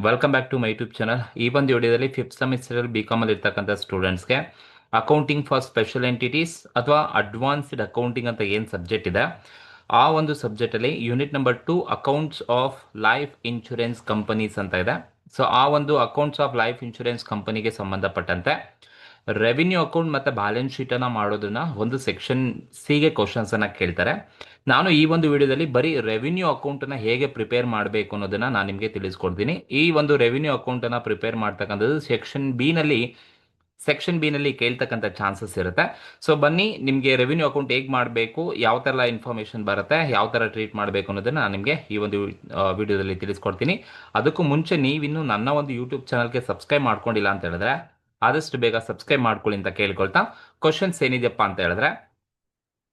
Welcome back to my YouTube channel. ಈ ಒಂದು ವಿಡಿಯೋದಲ್ಲಿ ಫಿಫ್ತ್ ಸೆಮಿಸ್ಟರ್ BCom ಅಲ್ಲಿ ಇರ್ತಕ್ಕಂಥ ಸ್ಟೂಡೆಂಟ್ಸ್ಗೆ ಅಕೌಂಟಿಂಗ್ ಫಾರ್ ಸ್ಪೆಷಲ್ ಎಂಟಿಟೀಸ್ ಅಥವಾ ಅಡ್ವಾನ್ಸ್ಡ್ ಅಕೌಂಟಿಂಗ್ ಅಂತ ಏನು ಸಬ್ಜೆಕ್ಟ್ ಇದೆ, ಆ ಒಂದು ಸಬ್ಜೆಕ್ಟಲ್ಲಿ unit number 2 accounts of life insurance companies ಅಂತ ಇದೆ. ಸೊ ಆ ಒಂದು ಅಕೌಂಟ್ಸ್ ಆಫ್ ಲೈಫ್ ಇನ್ಶೂರೆನ್ಸ್ ಕಂಪನಿಗೆ ಸಂಬಂಧಪಟ್ಟಂತೆ ರೆವಿನ್ಯೂ ಅಕೌಂಟ್ ಮತ್ತು ಬ್ಯಾಲೆನ್ಸ್ ಶೀಟನ್ನು ಮಾಡೋದನ್ನ ಒಂದು ಸೆಕ್ಷನ್ ಸಿಗೆ ಕ್ವಶನ್ಸನ್ನು ಕೇಳ್ತಾರೆ. ನಾನು ಈ ಒಂದು ವಿಡಿಯೋದಲ್ಲಿ ಬರೀ ರೆವಿನ್ಯೂ ಅಕೌಂಟನ್ನು ಹೇಗೆ ಪ್ರಿಪೇರ್ ಮಾಡಬೇಕು ಅನ್ನೋದನ್ನು ನಾನು ನಿಮಗೆ ತಿಳಿಸ್ಕೊಡ್ತೀನಿ. ಈ ಒಂದು ರೆವಿನ್ಯೂ ಅಕೌಂಟನ್ನು ಪ್ರಿಪೇರ್ ಮಾಡ್ತಕ್ಕಂಥದ್ದು ಸೆಕ್ಷನ್ ಬಿನಲ್ಲಿ ಕೇಳ್ತಕ್ಕಂಥ ಚಾನ್ಸಸ್ ಇರುತ್ತೆ. ಸೊ ಬನ್ನಿ, ನಿಮಗೆ ರೆವಿನ್ಯೂ ಅಕೌಂಟ್ ಹೇಗೆ ಮಾಡಬೇಕು, ಯಾವ ಥರ ಇನ್ಫಾರ್ಮೇಷನ್ ಬರುತ್ತೆ, ಯಾವ ಥರ ಟ್ರೀಟ್ ಮಾಡಬೇಕು ಅನ್ನೋದನ್ನು ನಾನು ನಿಮಗೆ ಈ ಒಂದು ವಿಡಿಯೋದಲ್ಲಿ ತಿಳಿಸ್ಕೊಡ್ತೀನಿ. ಅದಕ್ಕೂ ಮುಂಚೆ ನೀವಿನ್ನೂ ನನ್ನ ಒಂದು ಯೂಟ್ಯೂಬ್ ಚಾನಲ್ಗೆ ಸಬ್ಸ್ಕ್ರೈಬ್ ಮಾಡ್ಕೊಂಡಿಲ್ಲ ಅಂತ ಹೇಳಿದ್ರೆ ಆದಷ್ಟು ಬೇಗ ಸಬ್ಸ್ಕ್ರೈಬ್ ಮಾಡ್ಕೊಳ್ಳಿ ಅಂತ ಕೇಳ್ಕೊಳ್ತಾ, ಕ್ವಶನ್ಸ್ ಏನಿದೆಯಪ್ಪ ಅಂತ ಹೇಳಿದ್ರೆ,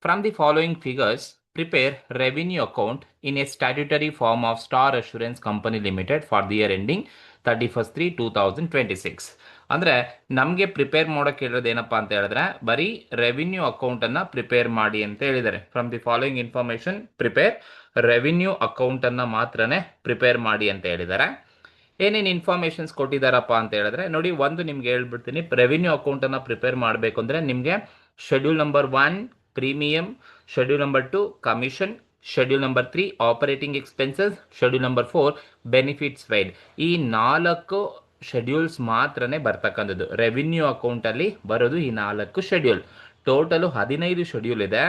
from the following figures prepare revenue account in a statutory form of Star Assurance Company Limited for the year ending 31/3/2026. ಅಂದರೆ ನಮಗೆ ಪ್ರಿಪೇರ್ ಮಾಡೋಕ್ಕೆ ಹೇಳೋದು ಏನಪ್ಪ ಅಂತ ಹೇಳಿದ್ರೆ, ಬರೀ ರೆವಿನ್ಯೂ ಅಕೌಂಟನ್ನು ಪ್ರಿಪೇರ್ ಮಾಡಿ ಅಂತ ಹೇಳಿದ್ದಾರೆ. From the following information prepare revenue ಅಕೌಂಟನ್ನು ಮಾತ್ರನೇ ಪ್ರಿಪೇರ್ ಮಾಡಿ ಅಂತ ಹೇಳಿದ್ದಾರೆ. ಏನೇನು ಇನ್ಫಾರ್ಮೇಷನ್ಸ್ ಕೊಟ್ಟಿದ್ದಾರಪ್ಪ ಅಂತ ಹೇಳಿದ್ರೆ ನೋಡಿ, ಒಂದು ನಿಮ್ಗೆ ಹೇಳ್ಬಿಡ್ತೀನಿ. ರೆವಿನ್ಯೂ ಅಕೌಂಟನ್ನು ಪ್ರಿಪೇರ್ ಮಾಡಬೇಕು ಅಂದರೆ ನಿಮಗೆ schedule number 1 premium, schedule number 2 commission, schedule number 3 operating expenses, schedule number 4 benefits paid, ಈ 4 ಶೆಡ್ಯೂಲ್ಸ್ ಮಾತ್ರನೇ ಬರ್ತಕ್ಕಂಥದ್ದು. ರೆವಿನ್ಯೂ ಅಕೌಂಟಲ್ಲಿ ಬರೋದು ಈ 4 ಶೆಡ್ಯೂಲ್. ಟೋಟಲು 15 ಶೆಡ್ಯೂಲ್ ಇದೆ.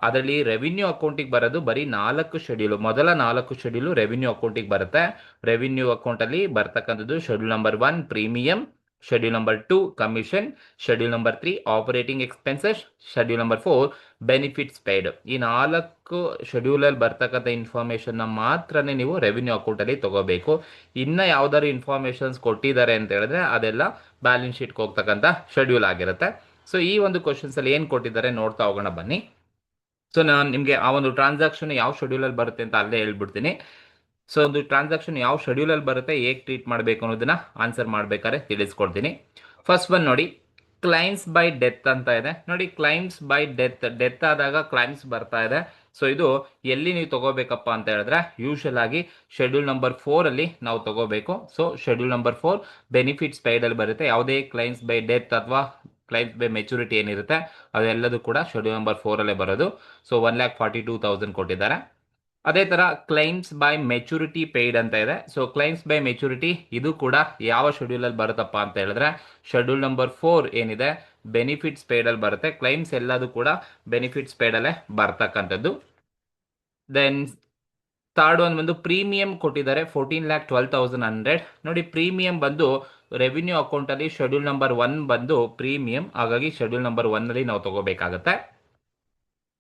ಅದರಲ್ಲಿ ರೆವಿನ್ಯೂ ಅಕೌಂಟಿಗೆ ಬರೋದು ಬರೀ 4 ಶೆಡ್ಯೂಲು. ಮೊದಲ 4 ಶೆಡ್ಯೂಲು ರೆವಿನ್ಯೂ ಅಕೌಂಟಿಗೆ ಬರುತ್ತೆ. ರೆವಿನ್ಯೂ ಅಕೌಂಟಲ್ಲಿ ಬರ್ತಕ್ಕಂಥದ್ದು schedule number 1 premium, schedule number 2 commission, schedule number 3 operating expenses, schedule number 4 benefits paid. ಈ 4 ಶೆಡ್ಯೂಲಲ್ಲಿ ಬರ್ತಕ್ಕಂಥ ಇನ್ಫಾರ್ಮೇಷನ್ನ ಮಾತ್ರನೇ ನೀವು ರೆವಿನ್ಯೂ ಅಕೌಂಟಲ್ಲಿ ತಗೋಬೇಕು. ಇನ್ನು ಯಾವ್ದಾದ್ರು ಇನ್ಫಾರ್ಮೇಷನ್ಸ್ ಕೊಟ್ಟಿದ್ದಾರೆ ಅಂತ ಹೇಳಿದ್ರೆ ಅದೆಲ್ಲ ಬ್ಯಾಲೆನ್ಸ್ ಶೀಟ್ಗೆ ಹೋಗ್ತಕ್ಕಂಥ ಶೆಡ್ಯೂಲ್ ಆಗಿರುತ್ತೆ. ಸೊ ಈ ಒಂದು ಕ್ವಶನ್ಸಲ್ಲಿ ಏನು ಕೊಟ್ಟಿದ್ದಾರೆ ನೋಡ್ತಾ ಹೋಗೋಣ ಬನ್ನಿ. ಸೊ ನಾನು ನಿಮಗೆ ಆ ಒಂದು ಟ್ರಾನ್ಸಾಕ್ಷನ್ ಯಾವ ಶೆಡ್ಯೂಲಲ್ಲಿ ಬರುತ್ತೆ ಅಂತ ಅಲ್ಲೇ ಹೇಳ್ಬಿಡ್ತೀನಿ. ಸೊ ಒಂದು ಟ್ರಾನ್ಸಾಕ್ಷನ್ ಯಾವ ಶೆಡ್ಯೂಲಲ್ಲಿ ಬರುತ್ತೆ, ಹೇಗೆ ಟ್ರೀಟ್ ಮಾಡಬೇಕು ಅನ್ನೋದನ್ನ ಆನ್ಸರ್ ಮಾಡಬೇಕಾದ್ರೆ ತಿಳಿಸ್ಕೊಡ್ತೀನಿ. ಫಸ್ಟ್ ಒನ್ ನೋಡಿ, ಕ್ಲೈಮ್ಸ್ ಬೈ ಡೆತ್ ಅಂತ ಇದೆ. ನೋಡಿ, ಕ್ಲೈಮ್ಸ್ ಬೈ ಡೆತ್ ಆದಾಗ ಕ್ಲೈಮ್ಸ್ ಬರ್ತಾ ಇದೆ. ಸೊ ಇದು ಎಲ್ಲಿ ನೀವು ತಗೋಬೇಕಪ್ಪ ಅಂತ ಹೇಳಿದ್ರೆ ಯೂಶಲ್ ಆಗಿ ಶೆಡ್ಯೂಲ್ ನಂಬರ್ 4 ಅಲ್ಲಿ ನಾವು ತಗೋಬೇಕು. ಸೊ ಶೆಡ್ಯೂಲ್ ನಂಬರ್ 4 ಬೆನಿಫಿಟ್ಸ್ ಪೇಯ್ಡಲ್ಲಿ ಬರುತ್ತೆ. ಯಾವುದೇ ಕ್ಲೈಮ್ಸ್ ಬೈ ಡೆತ್ ಅಥವಾ ಕ್ಲೈಮ್ಸ್ ಬೈ ಮೆಚುರಿಟಿ ಏನಿರುತ್ತೆ ಅದೆಲ್ಲದೂ ಕೂಡ ಶೆಡ್ಯೂಲ್ ನಂಬರ್ 4 ಅಲ್ಲೇ ಬರೋದು. ಸೊ 1,42,000 ಕೊಟ್ಟಿದ್ದಾರೆ. ಅದೇ ಥರ ಕ್ಲೈಮ್ಸ್ ಬೈ ಮೆಚುರಿಟಿ ಪೇಯ್ಡ್ ಅಂತ ಇದೆ. ಸೊ ಕ್ಲೈಮ್ಸ್ ಬೈ ಮೆಚುರಿಟಿ ಇದು ಕೂಡ ಯಾವ ಶೆಡ್ಯೂಲಲ್ಲಿ ಬರುತ್ತಪ್ಪ ಅಂತ ಹೇಳಿದ್ರೆ ಶೆಡ್ಯೂಲ್ ನಂಬರ್ 4 ಏನಿದೆ ಬೆನಿಫಿಟ್ಸ್ ಪೇಯ್ಡಲ್ಲಿ ಬರುತ್ತೆ. ಕ್ಲೈಮ್ಸ್ ಎಲ್ಲದೂ ಕೂಡ ಬೆನಿಫಿಟ್ಸ್ ಪೇಯ್ಡಲ್ಲೇ ಬರ್ತಕ್ಕಂಥದ್ದು. ದೆನ್ ಥರ್ಡ್ ಒನ್ ಬಂದು ಪ್ರೀಮಿಯಂ ಕೊಟ್ಟಿದ್ದಾರೆ 14,12,100. ನೋಡಿ, ಪ್ರೀಮಿಯಂ ಬಂದು ರೆವಿನ್ಯೂ ಅಕೌಂಟಲ್ಲಿ ಶೆಡ್ಯೂಲ್ ನಂಬರ್ 1 ಬಂದು ಪ್ರೀಮಿಯಂ, ಹಾಗಾಗಿ ಶೆಡ್ಯೂಲ್ ನಂಬರ್ 1 ಅಲ್ಲಿ ನಾವು ತಗೋಬೇಕಾಗತ್ತೆ.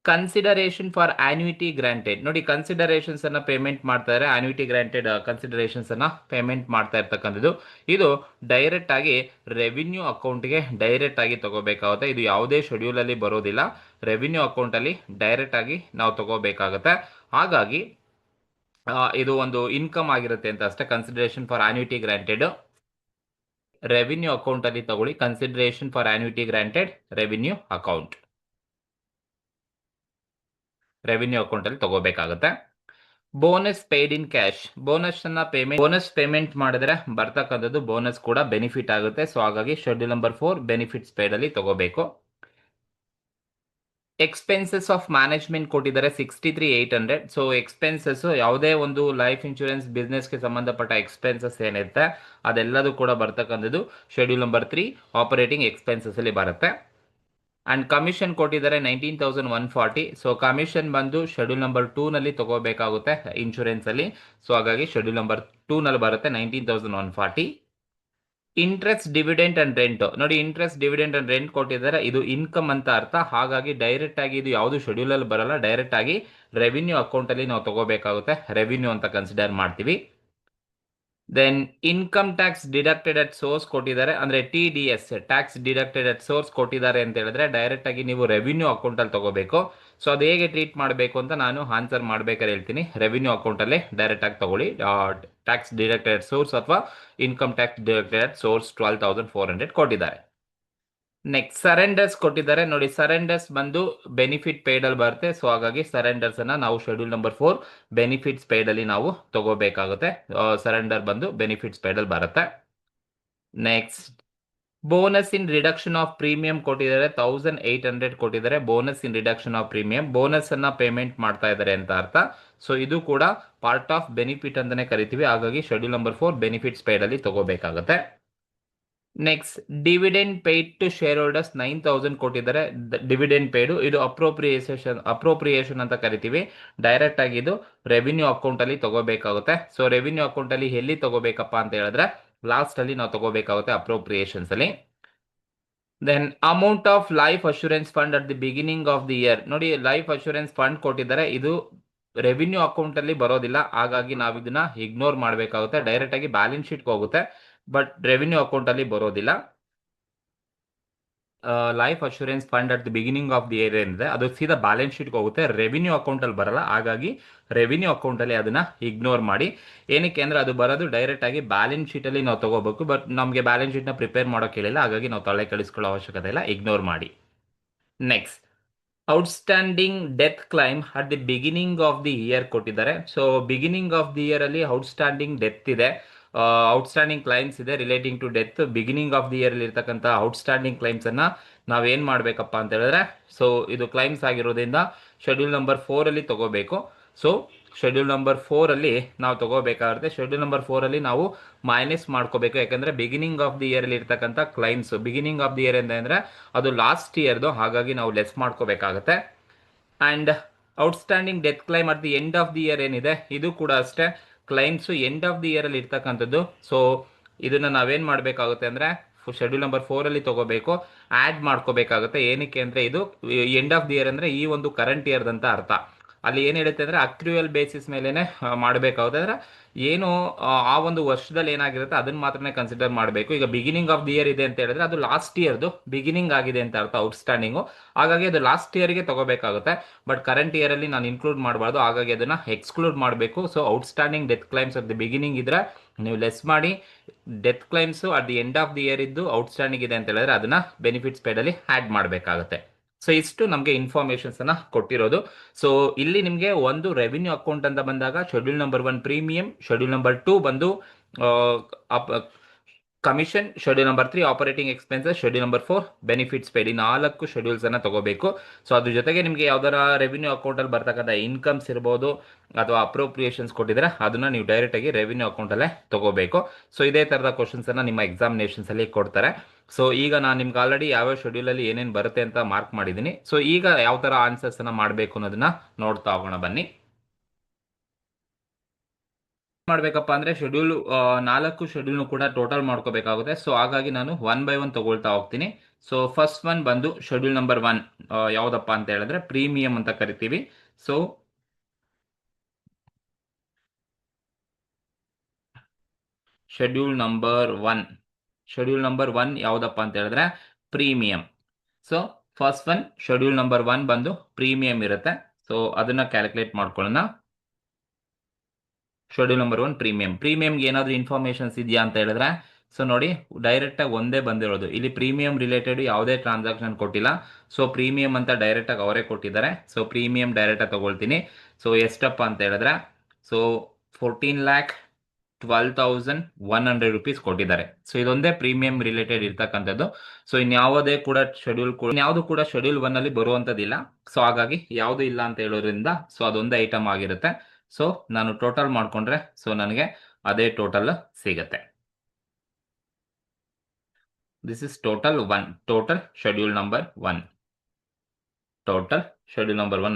Consideration for annuity granted. ನೋಡಿ, ಕನ್ಸಿಡರೇಷನ್ಸ್ ಅನ್ನ ಪೇಮೆಂಟ್ ಮಾಡ್ತಾ ಇದ್ದಾರೆ. ಆನ್ಯುಯಿಟಿ ಗ್ರಾಂಟೆಡ್ ಕನ್ಸಿಡರೇಷನ್ಸ್ ಅನ್ನ ಪೇಮೆಂಟ್ ಮಾಡ್ತಾ ಇರ್ತಕ್ಕಂಥದ್ದು. ಇದು ಡೈರೆಕ್ಟ್ ಆಗಿ ರೆವಿನ್ಯೂ ಅಕೌಂಟ್ಗೆ ಡೈರೆಕ್ಟ್ ಆಗಿ ತಗೋಬೇಕಾಗುತ್ತೆ. ಇದು ಯಾವುದೇ ಶೆಡ್ಯೂಲ್ ಅಲ್ಲಿ ಬರೋದಿಲ್ಲ. ರೆವಿನ್ಯೂ ಅಕೌಂಟ್ ಅಲ್ಲಿ ಡೈರೆಕ್ಟ್ ಆಗಿ ನಾವು ತಗೋಬೇಕಾಗುತ್ತೆ. ಹಾಗಾಗಿ ಇದು ಒಂದು ಇನ್ಕಮ್ ಆಗಿರುತ್ತೆ ಅಂತ ಅಷ್ಟೇ. Consideration for annuity granted revenue account ಅಲ್ಲಿ ತಗೊಳ್ಳಿ. Consideration for annuity granted revenue account ಅಲ್ಲಿ ತಗೋಬೇಕಾಗುತ್ತೆ. Bonus paid in cash. Bonus payment ಮಾಡಿದ್ರೆ ಬರ್ತಕ್ಕಂಥದ್ದು ಬೋನಸ್ ಕೂಡ ಬೆನಿಫಿಟ್ ಆಗುತ್ತೆ. ಸೊ ಹಾಗಾಗಿ ಶೆಡ್ಯೂಲ್ ನಂಬರ್ 4 ಬೆನಿಫಿಟ್ಸ್ ಪೇಯ್ಡ್ ಅಲ್ಲಿ ತಗೋಬೇಕು. ಎಕ್ಸ್ಪೆನ್ಸಸ್ ಆಫ್ ಮ್ಯಾನೇಜ್ಮೆಂಟ್ ಕೊಟ್ಟಿದ್ದಾರೆ 63,800. ಸೊ ಎಕ್ಸ್ಪೆನ್ಸಸ್ ಯಾವುದೇ ಒಂದು ಲೈಫ್ ಇನ್ಶೂರೆನ್ಸ್ ಬಿಸ್ನೆಸ್ಗೆ ಸಂಬಂಧಪಟ್ಟ ಎಕ್ಸ್ಪೆನ್ಸಸ್ ಏನಿರುತ್ತೆ ಅದೆಲ್ಲದೂ ಕೂಡ ಬರ್ತಕ್ಕಂಥದ್ದು ಶೆಡ್ಯೂಲ್ ನಂಬರ್ 3 ಆಪರೇಟಿಂಗ್ ಎಕ್ಸ್ಪೆನ್ಸಸ್ ಅಲ್ಲಿ ಬರುತ್ತೆ. ಅಂಡ್ ಕಮಿಷನ್ ಕೊಟ್ಟಿದ್ದಾರೆ 19,140. ಸೊ ಕಮಿಷನ್ ಬಂದು ಶೆಡ್ಯೂಲ್ ನಂಬರ್ 2 ನಲ್ಲಿ ತಗೋಬೇಕಾಗುತ್ತೆ ಇನ್ಶೂರೆನ್ಸ್ ಅಲ್ಲಿ. ಸೊ ಹಾಗಾಗಿ ಶೆಡ್ಯೂಲ್ ನಂಬರ್ 2 ನಲ್ಲಿ ಬರುತ್ತೆ 19,140. Interest, dividend and rent. ನೋಡಿ, ಇಂಟ್ರೆಸ್ಟ್, ಡಿವಿಡೆಂಟ್ ಅಂಡ್ ರೆಂಟ್ ಕೊಟ್ಟಿದ್ದಾರೆ. ಇದು ಇನ್ಕಮ್ ಅಂತ ಅರ್ಥ. ಹಾಗಾಗಿ ಡೈರೆಕ್ಟ್ ಆಗಿ ಇದು ಯಾವುದು ಶೆಡ್ಯೂಲ್ ಅಲ್ಲಿ ಬರಲ್ಲ. ಡೈರೆಕ್ಟ್ ಆಗಿ ರೆವಿನ್ಯೂ ಅಕೌಂಟ್ ಅಲ್ಲಿ ನಾವು ತಗೋಬೇಕಾಗುತ್ತೆ. ರೆವಿನ್ಯೂ ಅಂತ ಕನ್ಸಿಡರ್ ಮಾಡ್ತೀವಿ. Then income tax deducted at source ಕೊಟ್ಟಿದ್ದಾರೆ. ಅಂದರೆ TDS tax deducted at source ಕೊಟ್ಟಿದ್ದಾರೆ ಅಂತ ಹೇಳಿದ್ರೆ ಡೈರೆಕ್ಟ್ ಆಗಿ ನೀವು ರೆವಿನ್ಯೂ ಅಕೌಂಟ್ ಅಲ್ಲಿ ತಗೋಬೇಕು. ಸೊ ಅದು ಹೇಗೆ ಟ್ರೀಟ್ ಮಾಡಬೇಕು ಅಂತ ನಾನು ಆನ್ಸರ್ ಮಾಡ್ಬೇಕಾದ್ರೆ ಹೇಳ್ತೀನಿ. ರೆವಿನ್ಯೂ ಅಕೌಂಟ್ ಅಲ್ಲೇ ಡೈರೆಕ್ಟ್ ಆಗಿ ತಗೊಳ್ಳಿ. ಟ್ಯಾಕ್ಸ್ ಡಿಡಕ್ಟೆಡ್ ಅಟ್ ಸೋರ್ಸ್ ಅಥವಾ income tax deducted at source 12,400 ಕೊಟ್ಟಿದ್ದಾರೆ. ನೆಕ್ಸ್ಟ್ ಸರೆಂಡರ್ಸ್ ಕೊಟ್ಟಿದ್ದಾರೆ ನೋಡಿ. ಸರೆಂಡರ್ಸ್ ಬಂದು ಬೆನಿಫಿಟ್ ಪೇಡ್ ಅಲ್ಲಿ ಬರುತ್ತೆ. ಸೊ ಹಾಗಾಗಿ ಸರೆಂಡರ್ಸ್ ಅನ್ನ ನಾವು ಶೆಡ್ಯೂಲ್ ನಂಬರ್ 4 ಬೆನಿಫಿಟ್ಸ್ ಪೇಡ್ ಅಲ್ಲಿ ನಾವು ತಗೋಬೇಕಾಗುತ್ತೆ. ಸರೆಂಡರ್ ಬಂದು ಬೆನಿಫಿಟ್ಸ್ ಪೇಡ್ ಅಲ್ಲಿ ಬರುತ್ತೆ. Next bonus in reduction of premium ಕೊಟ್ಟಿದ್ದಾರೆ. 1800 ಕೊಟ್ಟಿದ್ದಾರೆ bonus in reduction of premium. Bonus ಅನ್ನ ಪೇಮೆಂಟ್ ಮಾಡ್ತಾ ಇದ್ದಾರೆ ಅಂತ ಅರ್ಥ. ಸೊ ಇದು ಕೂಡ ಪಾರ್ಟ್ ಆಫ್ ಬೆನಿಫಿಟ್ ಅಂತಾನೆ ಕರಿತೀವಿ. ಹಾಗಾಗಿ ಶೆಡ್ಯೂಲ್ ನಂಬರ್ 4 ಬೆನಿಫಿಟ್ಸ್ ಪೇಡ್ ಅಲ್ಲಿ ತಗೋಬೇಕಾಗುತ್ತೆ. Next dividend paid to shareholders 9000 ಕೊಟ್ಟಿದ್ದಾರೆ. ಡಿವಿಡೆಂಡ್ ಪೇಯ್ಡ್ ಇದು ಅಪ್ರೋಪ್ರಿಯೇಷನ್ ಅಂತ ಕರಿತೀವಿ. ಡೈರೆಕ್ಟ್ ಆಗಿ ಇದು ರೆವಿನ್ಯೂ ಅಕೌಂಟ್ ಅಲ್ಲಿ ತಗೋಬೇಕಾಗುತ್ತೆ. ಸೊ ರೆವಿನ್ಯೂ ಅಕೌಂಟ್ ಅಲ್ಲಿ ಎಲ್ಲಿ ತಗೋಬೇಕಪ್ಪ ಅಂತ ಹೇಳಿದ್ರೆ ಲಾಸ್ಟ್ ಅಲ್ಲಿ ನಾವು ತಗೋಬೇಕಾಗುತ್ತೆ ಅಪ್ರೋಪ್ರಿಯೇಷನ್ಸ್ ಅಲ್ಲಿ. Then amount of life assurance fund at the beginning of the year ನೋಡಿ. ಲೈಫ್ ಅಶೂರೆನ್ಸ್ ಫಂಡ್ ಕೊಟ್ಟಿದ್ದಾರೆ. ಇದು ರೆವಿನ್ಯೂ ಅಕೌಂಟ್ ಅಲ್ಲಿ ಬರೋದಿಲ್ಲ. ಹಾಗಾಗಿ ನಾವು ಇದನ್ನ ಇಗ್ನೋರ್ ಮಾಡಬೇಕಾಗುತ್ತೆ. ಡೈರೆಕ್ಟ್ ಆಗಿ ಬ್ಯಾಲೆನ್ಸ್ ಶೀಟ್ಗೆ ಹೋಗುತ್ತೆ, ಬಟ್ ರೆವಿನ್ಯೂ ಅಕೌಂಟ್ ಅಲ್ಲಿ ಬರೋದಿಲ್ಲ. Life assurance fund at the beginning of the year ಏನಿದೆ ಅದು ಸೀದಾ ಬ್ಯಾಲೆನ್ಸ್ ಶೀಟ್ಗೆ ಹೋಗುತ್ತೆ, ರೆವಿನ್ಯೂ ಅಕೌಂಟ್ ಅಲ್ಲಿ ಬರಲ್ಲ. ಹಾಗಾಗಿ ರೆವಿನ್ಯೂ ಅಕೌಂಟ್ ಅಲ್ಲಿ ಅದನ್ನ ಇಗ್ನೋರ್ ಮಾಡಿ. ಏನಕ್ಕೆ ಅಂದ್ರೆ ಅದು ಬರೋದು ಡೈರೆಕ್ಟ್ ಆಗಿ ಬ್ಯಾಲೆನ್ಸ್ ಶೀಟ್ ಅಲ್ಲಿ ನಾವು ತಗೋಬೇಕು. ಬಟ್ ನಮಗೆ ಬ್ಯಾಲೆನ್ಸ್ ಶೀಟ್ ನ ಪ್ರಿಪೇರ್ ಮಾಡೋಕೆ ಹೇಳಿಲ್ಲ, ಹಾಗಾಗಿ ನಾವು ತಲೆ ಕೆಡಿಸ್ಕೊಳ್ಳೋ ಅವಶ್ಯಕತೆ ಇಲ್ಲ, ಇಗ್ನೋರ್ ಮಾಡಿ. Next outstanding death claim at the beginning of the year ಕೊಟ್ಟಿದ್ದಾರೆ. So beginning of the year ಅಲ್ಲಿ ಔಟ್ಸ್ಟ್ಯಾಂಡಿಂಗ್ ಡೆತ್ ಇದೆ, ಔಟ್ಸ್ಟ್ಯಾಂಡಿಂಗ್ ಕ್ಲೈಮ್ಸ್ ಇದೆ relating to death. Beginning of the year ಅಲ್ಲಿ ಇರ್ತಕ್ಕಂಥ ಔಟ್ಸ್ಟ್ಯಾಂಡಿಂಗ್ ಕ್ಲೈಮ್ಸ್ ಅನ್ನ ನಾವೇನ್ ಮಾಡ್ಬೇಕಪ್ಪ ಅಂತ ಹೇಳಿದ್ರೆ, ಸೊ ಇದು ಕ್ಲೈಮ್ಸ್ ಆಗಿರೋದ್ರಿಂದ ಶೆಡ್ಯೂಲ್ ನಂಬರ್ 4 ಅಲ್ಲಿ ತಗೋಬೇಕು. ಸೊ ಶೆಡ್ಯೂಲ್ ನಂಬರ್ 4 ಅಲ್ಲಿ ನಾವು ತಗೋಬೇಕಾಗುತ್ತೆ. ಶೆಡ್ಯೂಲ್ ನಂಬರ್ 4 ಅಲ್ಲಿ ನಾವು ಮೈನಸ್ ಮಾಡ್ಕೋಬೇಕು. ಯಾಕಂದ್ರೆ ಬಿಗಿನಿಂಗ್ ಆಫ್ ದಿ ಇಯರ್ ಅಲ್ಲಿ ಇರ್ತಕ್ಕಂಥ claims, beginning of the year ಅಂದ್ರೆ ಅದು ಲಾಸ್ಟ್ ಇಯರ್ದು, ಹಾಗಾಗಿ ನಾವು ಲೆಸ್ ಮಾಡ್ಕೋಬೇಕಾಗುತ್ತೆ. And outstanding death claim at the end of the year ಏನಿದೆ ಇದು ಕೂಡ ಅಷ್ಟೇ claims end of the year ಅಲ್ಲಿ ಇರ್ತಕ್ಕಂಥದ್ದು. ಸೊ ಇದನ್ನ ನಾವೇನ್ ಮಾಡಬೇಕಾಗುತ್ತೆ ಅಂದ್ರೆ ಶೆಡ್ಯೂಲ್ ನಂಬರ್ 4 ಅಲ್ಲಿ ತಗೋಬೇಕು, ಆಡ್ ಮಾಡ್ಕೋಬೇಕಾಗುತ್ತೆ. ಏನಕ್ಕೆ ಅಂದ್ರೆ ಇದು ಎಂಡ್ ಆಫ್ ದಿ ಇಯರ್ ಅಂದ್ರೆ ಈ ಒಂದು ಕರೆಂಟ್ ಇಯರ್ ಅಂತ ಅರ್ಥ. ಅಲ್ಲಿ ಏನ್ ಹೇಳುತ್ತೆ ಅಂದ್ರೆ ಅಕ್ರ್ಯೂಯಲ್ ಬೇಸಿಸ್ ಮೇಲೆನೆ ಮಾಡಬೇಕಾಗುತ್ತೆ. ಅಂದ್ರೆ ಏನು ಆ ಒಂದು ವರ್ಷದಲ್ಲಿ ಏನಾಗಿರುತ್ತೆ ಅದನ್ನ ಮಾತ್ರನೇ ಕನ್ಸಿಡರ್ ಮಾಡಬೇಕು. ಈಗ ಬಿಗಿನಿಂಗ್ ಆಫ್ ದಿ ಇಯರ್ ಇದೆ ಅಂತ ಹೇಳಿದ್ರೆ ಅದು ಲಾಸ್ಟ್ ಇಯರ್ದು ಬಿಗಿನಿಂಗ್ ಆಗಿದೆ ಅಂತ ಅರ್ಥ ಔಟ್ಸ್ಟ್ಯಾಂಡಿಂಗು. ಹಾಗಾಗಿ ಅದು ಲಾಸ್ಟ್ ಇಯರ್ಗೆ ತಗೋಬೇಕಾಗುತ್ತೆ. ಬಟ್ ಕರೆಂಟ್ ಇಯರ್ ಅಲ್ಲಿ ನಾನು ಇನ್ಕ್ಲೂಡ್ ಮಾಡಬಾರ್ದು, ಹಾಗಾಗಿ ಅದನ್ನ ಎಕ್ಸ್ಕ್ಲೂಡ್ ಮಾಡಬೇಕು. So outstanding death claims at the beginning ಇದ್ರೆ ನೀವು ಲೆಸ್ ಮಾಡಿ, death claims at the end of the year ಇದ್ದು ಔಟ್ಸ್ಟ್ಯಾಂಡಿಂಗ್ ಇದೆ ಅಂತ ಹೇಳಿದ್ರೆ ಅದನ್ನ ಬೆನಿಫಿಟ್ಸ್ ಪೇಡ್ ಅಲ್ಲಿ ಆಡ್ ಮಾಡಬೇಕಾಗುತ್ತೆ. ಸೊ ಇಷ್ಟು ನಮಗೆ ಇನ್ಫಾರ್ಮೇಶನ್ಸ್ ಅನ್ನ ಕೊಟ್ಟಿರೋದು. ಸೊ ಇಲ್ಲಿ ನಿಮಗೆ ಒಂದು ರೆವಿನ್ಯೂ ಅಕೌಂಟ್ ಅಂತ ಬಂದಾಗ schedule number 1 premium, schedule number 2 ಬಂದು commission, schedule number 3 operating expenses, schedule number 4 benefits paid. ಈ 4 ಶೆಡ್ಯೂಲ್ಸ್ ಅನ್ನ ತಗೋಬೇಕು. ಸೊ ಅದ್ರ ಜೊತೆಗೆ ನಿಮಗೆ ಯಾವ್ದಾರ ರೆವಿನ್ಯೂ ಅಕೌಂಟ್ ಅಲ್ಲಿ ಬರ್ತಕ್ಕಂಥ ಇನ್ಕಮ್ಸ್ ಇರ್ಬೋದು ಅಥವಾ ಅಪ್ರೋಪ್ರಿಯೇಷನ್ಸ್ ಕೊಟ್ಟಿದ್ರೆ ಅದನ್ನ ನೀವು ಡೈರೆಕ್ಟ್ ಆಗಿ ರೆವಿನ್ಯೂ ಅಕೌಂಟ್ ಅಲ್ಲೇ ತಗೋಬೇಕು. ಸೊ ಇದೇ ತರದ ಕ್ವಶನ್ಸ್ ಅನ್ನ ನಿಮ್ಮ ಎಕ್ಸಾಮಿನೇಷನ್ಸ್ ಅಲ್ಲಿ ಕೊಡ್ತಾರೆ. ಸೊ ಈಗ ನಾನು ನಿಮ್ಗೆ ಆಲ್ರೆಡಿ ಯಾವ ಶೆಡ್ಯೂಲ್ ಅಲ್ಲಿ ಏನೇನು ಬರುತ್ತೆ ಅಂತ ಮಾರ್ಕ್ ಮಾಡಿದ್ದೀನಿ. ಸೊ ಈಗ ಯಾವ ತರ ಆನ್ಸರ್ಸ್ ಅನ್ನ ಮಾಡಬೇಕು ಅನ್ನೋದನ್ನ ನೋಡ್ತಾ ಹೋಗೋಣ ಬನ್ನಿ. ಮಾಡ್ಬೇಕಪ್ಪ ಅಂದ್ರೆ ಶೆಡ್ಯೂಲ್ 4 ಶೆಡ್ಯೂಲ್ ಕೂಡ ಟೋಟಲ್ ಮಾಡ್ಕೋಬೇಕಾಗುತ್ತೆ. ಸೊ ಹಾಗಾಗಿ ನಾನು 1 by 1 ತಗೊಳ್ತಾ ಹೋಗ್ತೀನಿ. ಸೊ ಫಸ್ಟ್ ಒನ್ ಬಂದು ಶೆಡ್ಯೂಲ್ ನಂಬರ್ 1 ಯಾವ್ದಪ್ಪ ಅಂತ ಹೇಳಿದ್ರೆ ಪ್ರೀಮಿಯಂ ಅಂತ ಕರಿತೀವಿ. ಸೊ ಶೆಡ್ಯೂಲ್ ನಂಬರ್ 1 ಯಾವ್ದಪ್ಪ ಅಂತ ಹೇಳಿದ್ರೆ premium. So first one schedule number 1 ಬಂದು ಪ್ರೀಮಿಯಂ ಇರುತ್ತೆ. ಸೊ ಅದನ್ನ ಕ್ಯಾಲ್ಕುಲೇಟ್ ಮಾಡ್ಕೊಳ್ಳೋಣ. ಶೆಡ್ಯೂಲ್ ನಂಬರ್ 1 ಪ್ರೀಮಿಯಂಗೆ ಏನಾದರೂ ಇನ್ಫಾರ್ಮೇಶನ್ಸ್ ಇದೆಯಾ ಅಂತ ಹೇಳಿದ್ರೆ, ಸೊ ನೋಡಿ ಡೈರೆಕ್ಟ್ ಆಗಿ ಒಂದೇ ಬಂದಿರೋದು. ಇಲ್ಲಿ ಪ್ರೀಮಿಯಂ ರಿಲೇಟೆಡ್ ಯಾವುದೇ ಟ್ರಾನ್ಸಾಕ್ಷನ್ ಕೊಟ್ಟಿಲ್ಲ. ಸೊ ಪ್ರೀಮಿಯಂ ಅಂತ ಡೈರೆಕ್ಟ್ ಆಗಿ ಅವರೇ ಕೊಟ್ಟಿದ್ದಾರೆ. ಸೊ ಪ್ರೀಮಿಯಂ ಡೈರೆಕ್ಟ್ ಆಗಿ ತಗೊಳ್ತೀನಿ. ಸೊ ಎಷ್ಟಪ್ಪ ಅಂತ ಹೇಳಿದ್ರೆ, ಸೊ 14,12,100 rupees ಕೊಟ್ಟಿದ್ದಾರೆ. ಸೊ ಇದೊಂದೇ ಪ್ರೀಮಿಯಂ ರಿಲೇಟೆಡ್ ಇರ್ತಕ್ಕಂಥದ್ದು. ಸೊ ಇನ್ಯಾವುದೇ ಕೂಡ ಯಾವುದು ಕೂಡ ಶೆಡ್ಯೂಲ್ 1 ಅಲ್ಲಿ ಬರುವಂತದ್ದಿಲ್ಲ. ಸೊ ಹಾಗಾಗಿ ಯಾವುದು ಇಲ್ಲ ಅಂತ ಹೇಳೋದ್ರಿಂದ ಸೊ ಅದೊಂದೇ ಐಟಮ್ ಆಗಿರುತ್ತೆ. ಸೊ ನಾನು ಟೋಟಲ್ ಮಾಡ್ಕೊಂಡ್ರೆ ಸೊ ನನಗೆ ಅದೇ ಟೋಟಲ್ ಸಿಗತ್ತೆ. This is total schedule number 1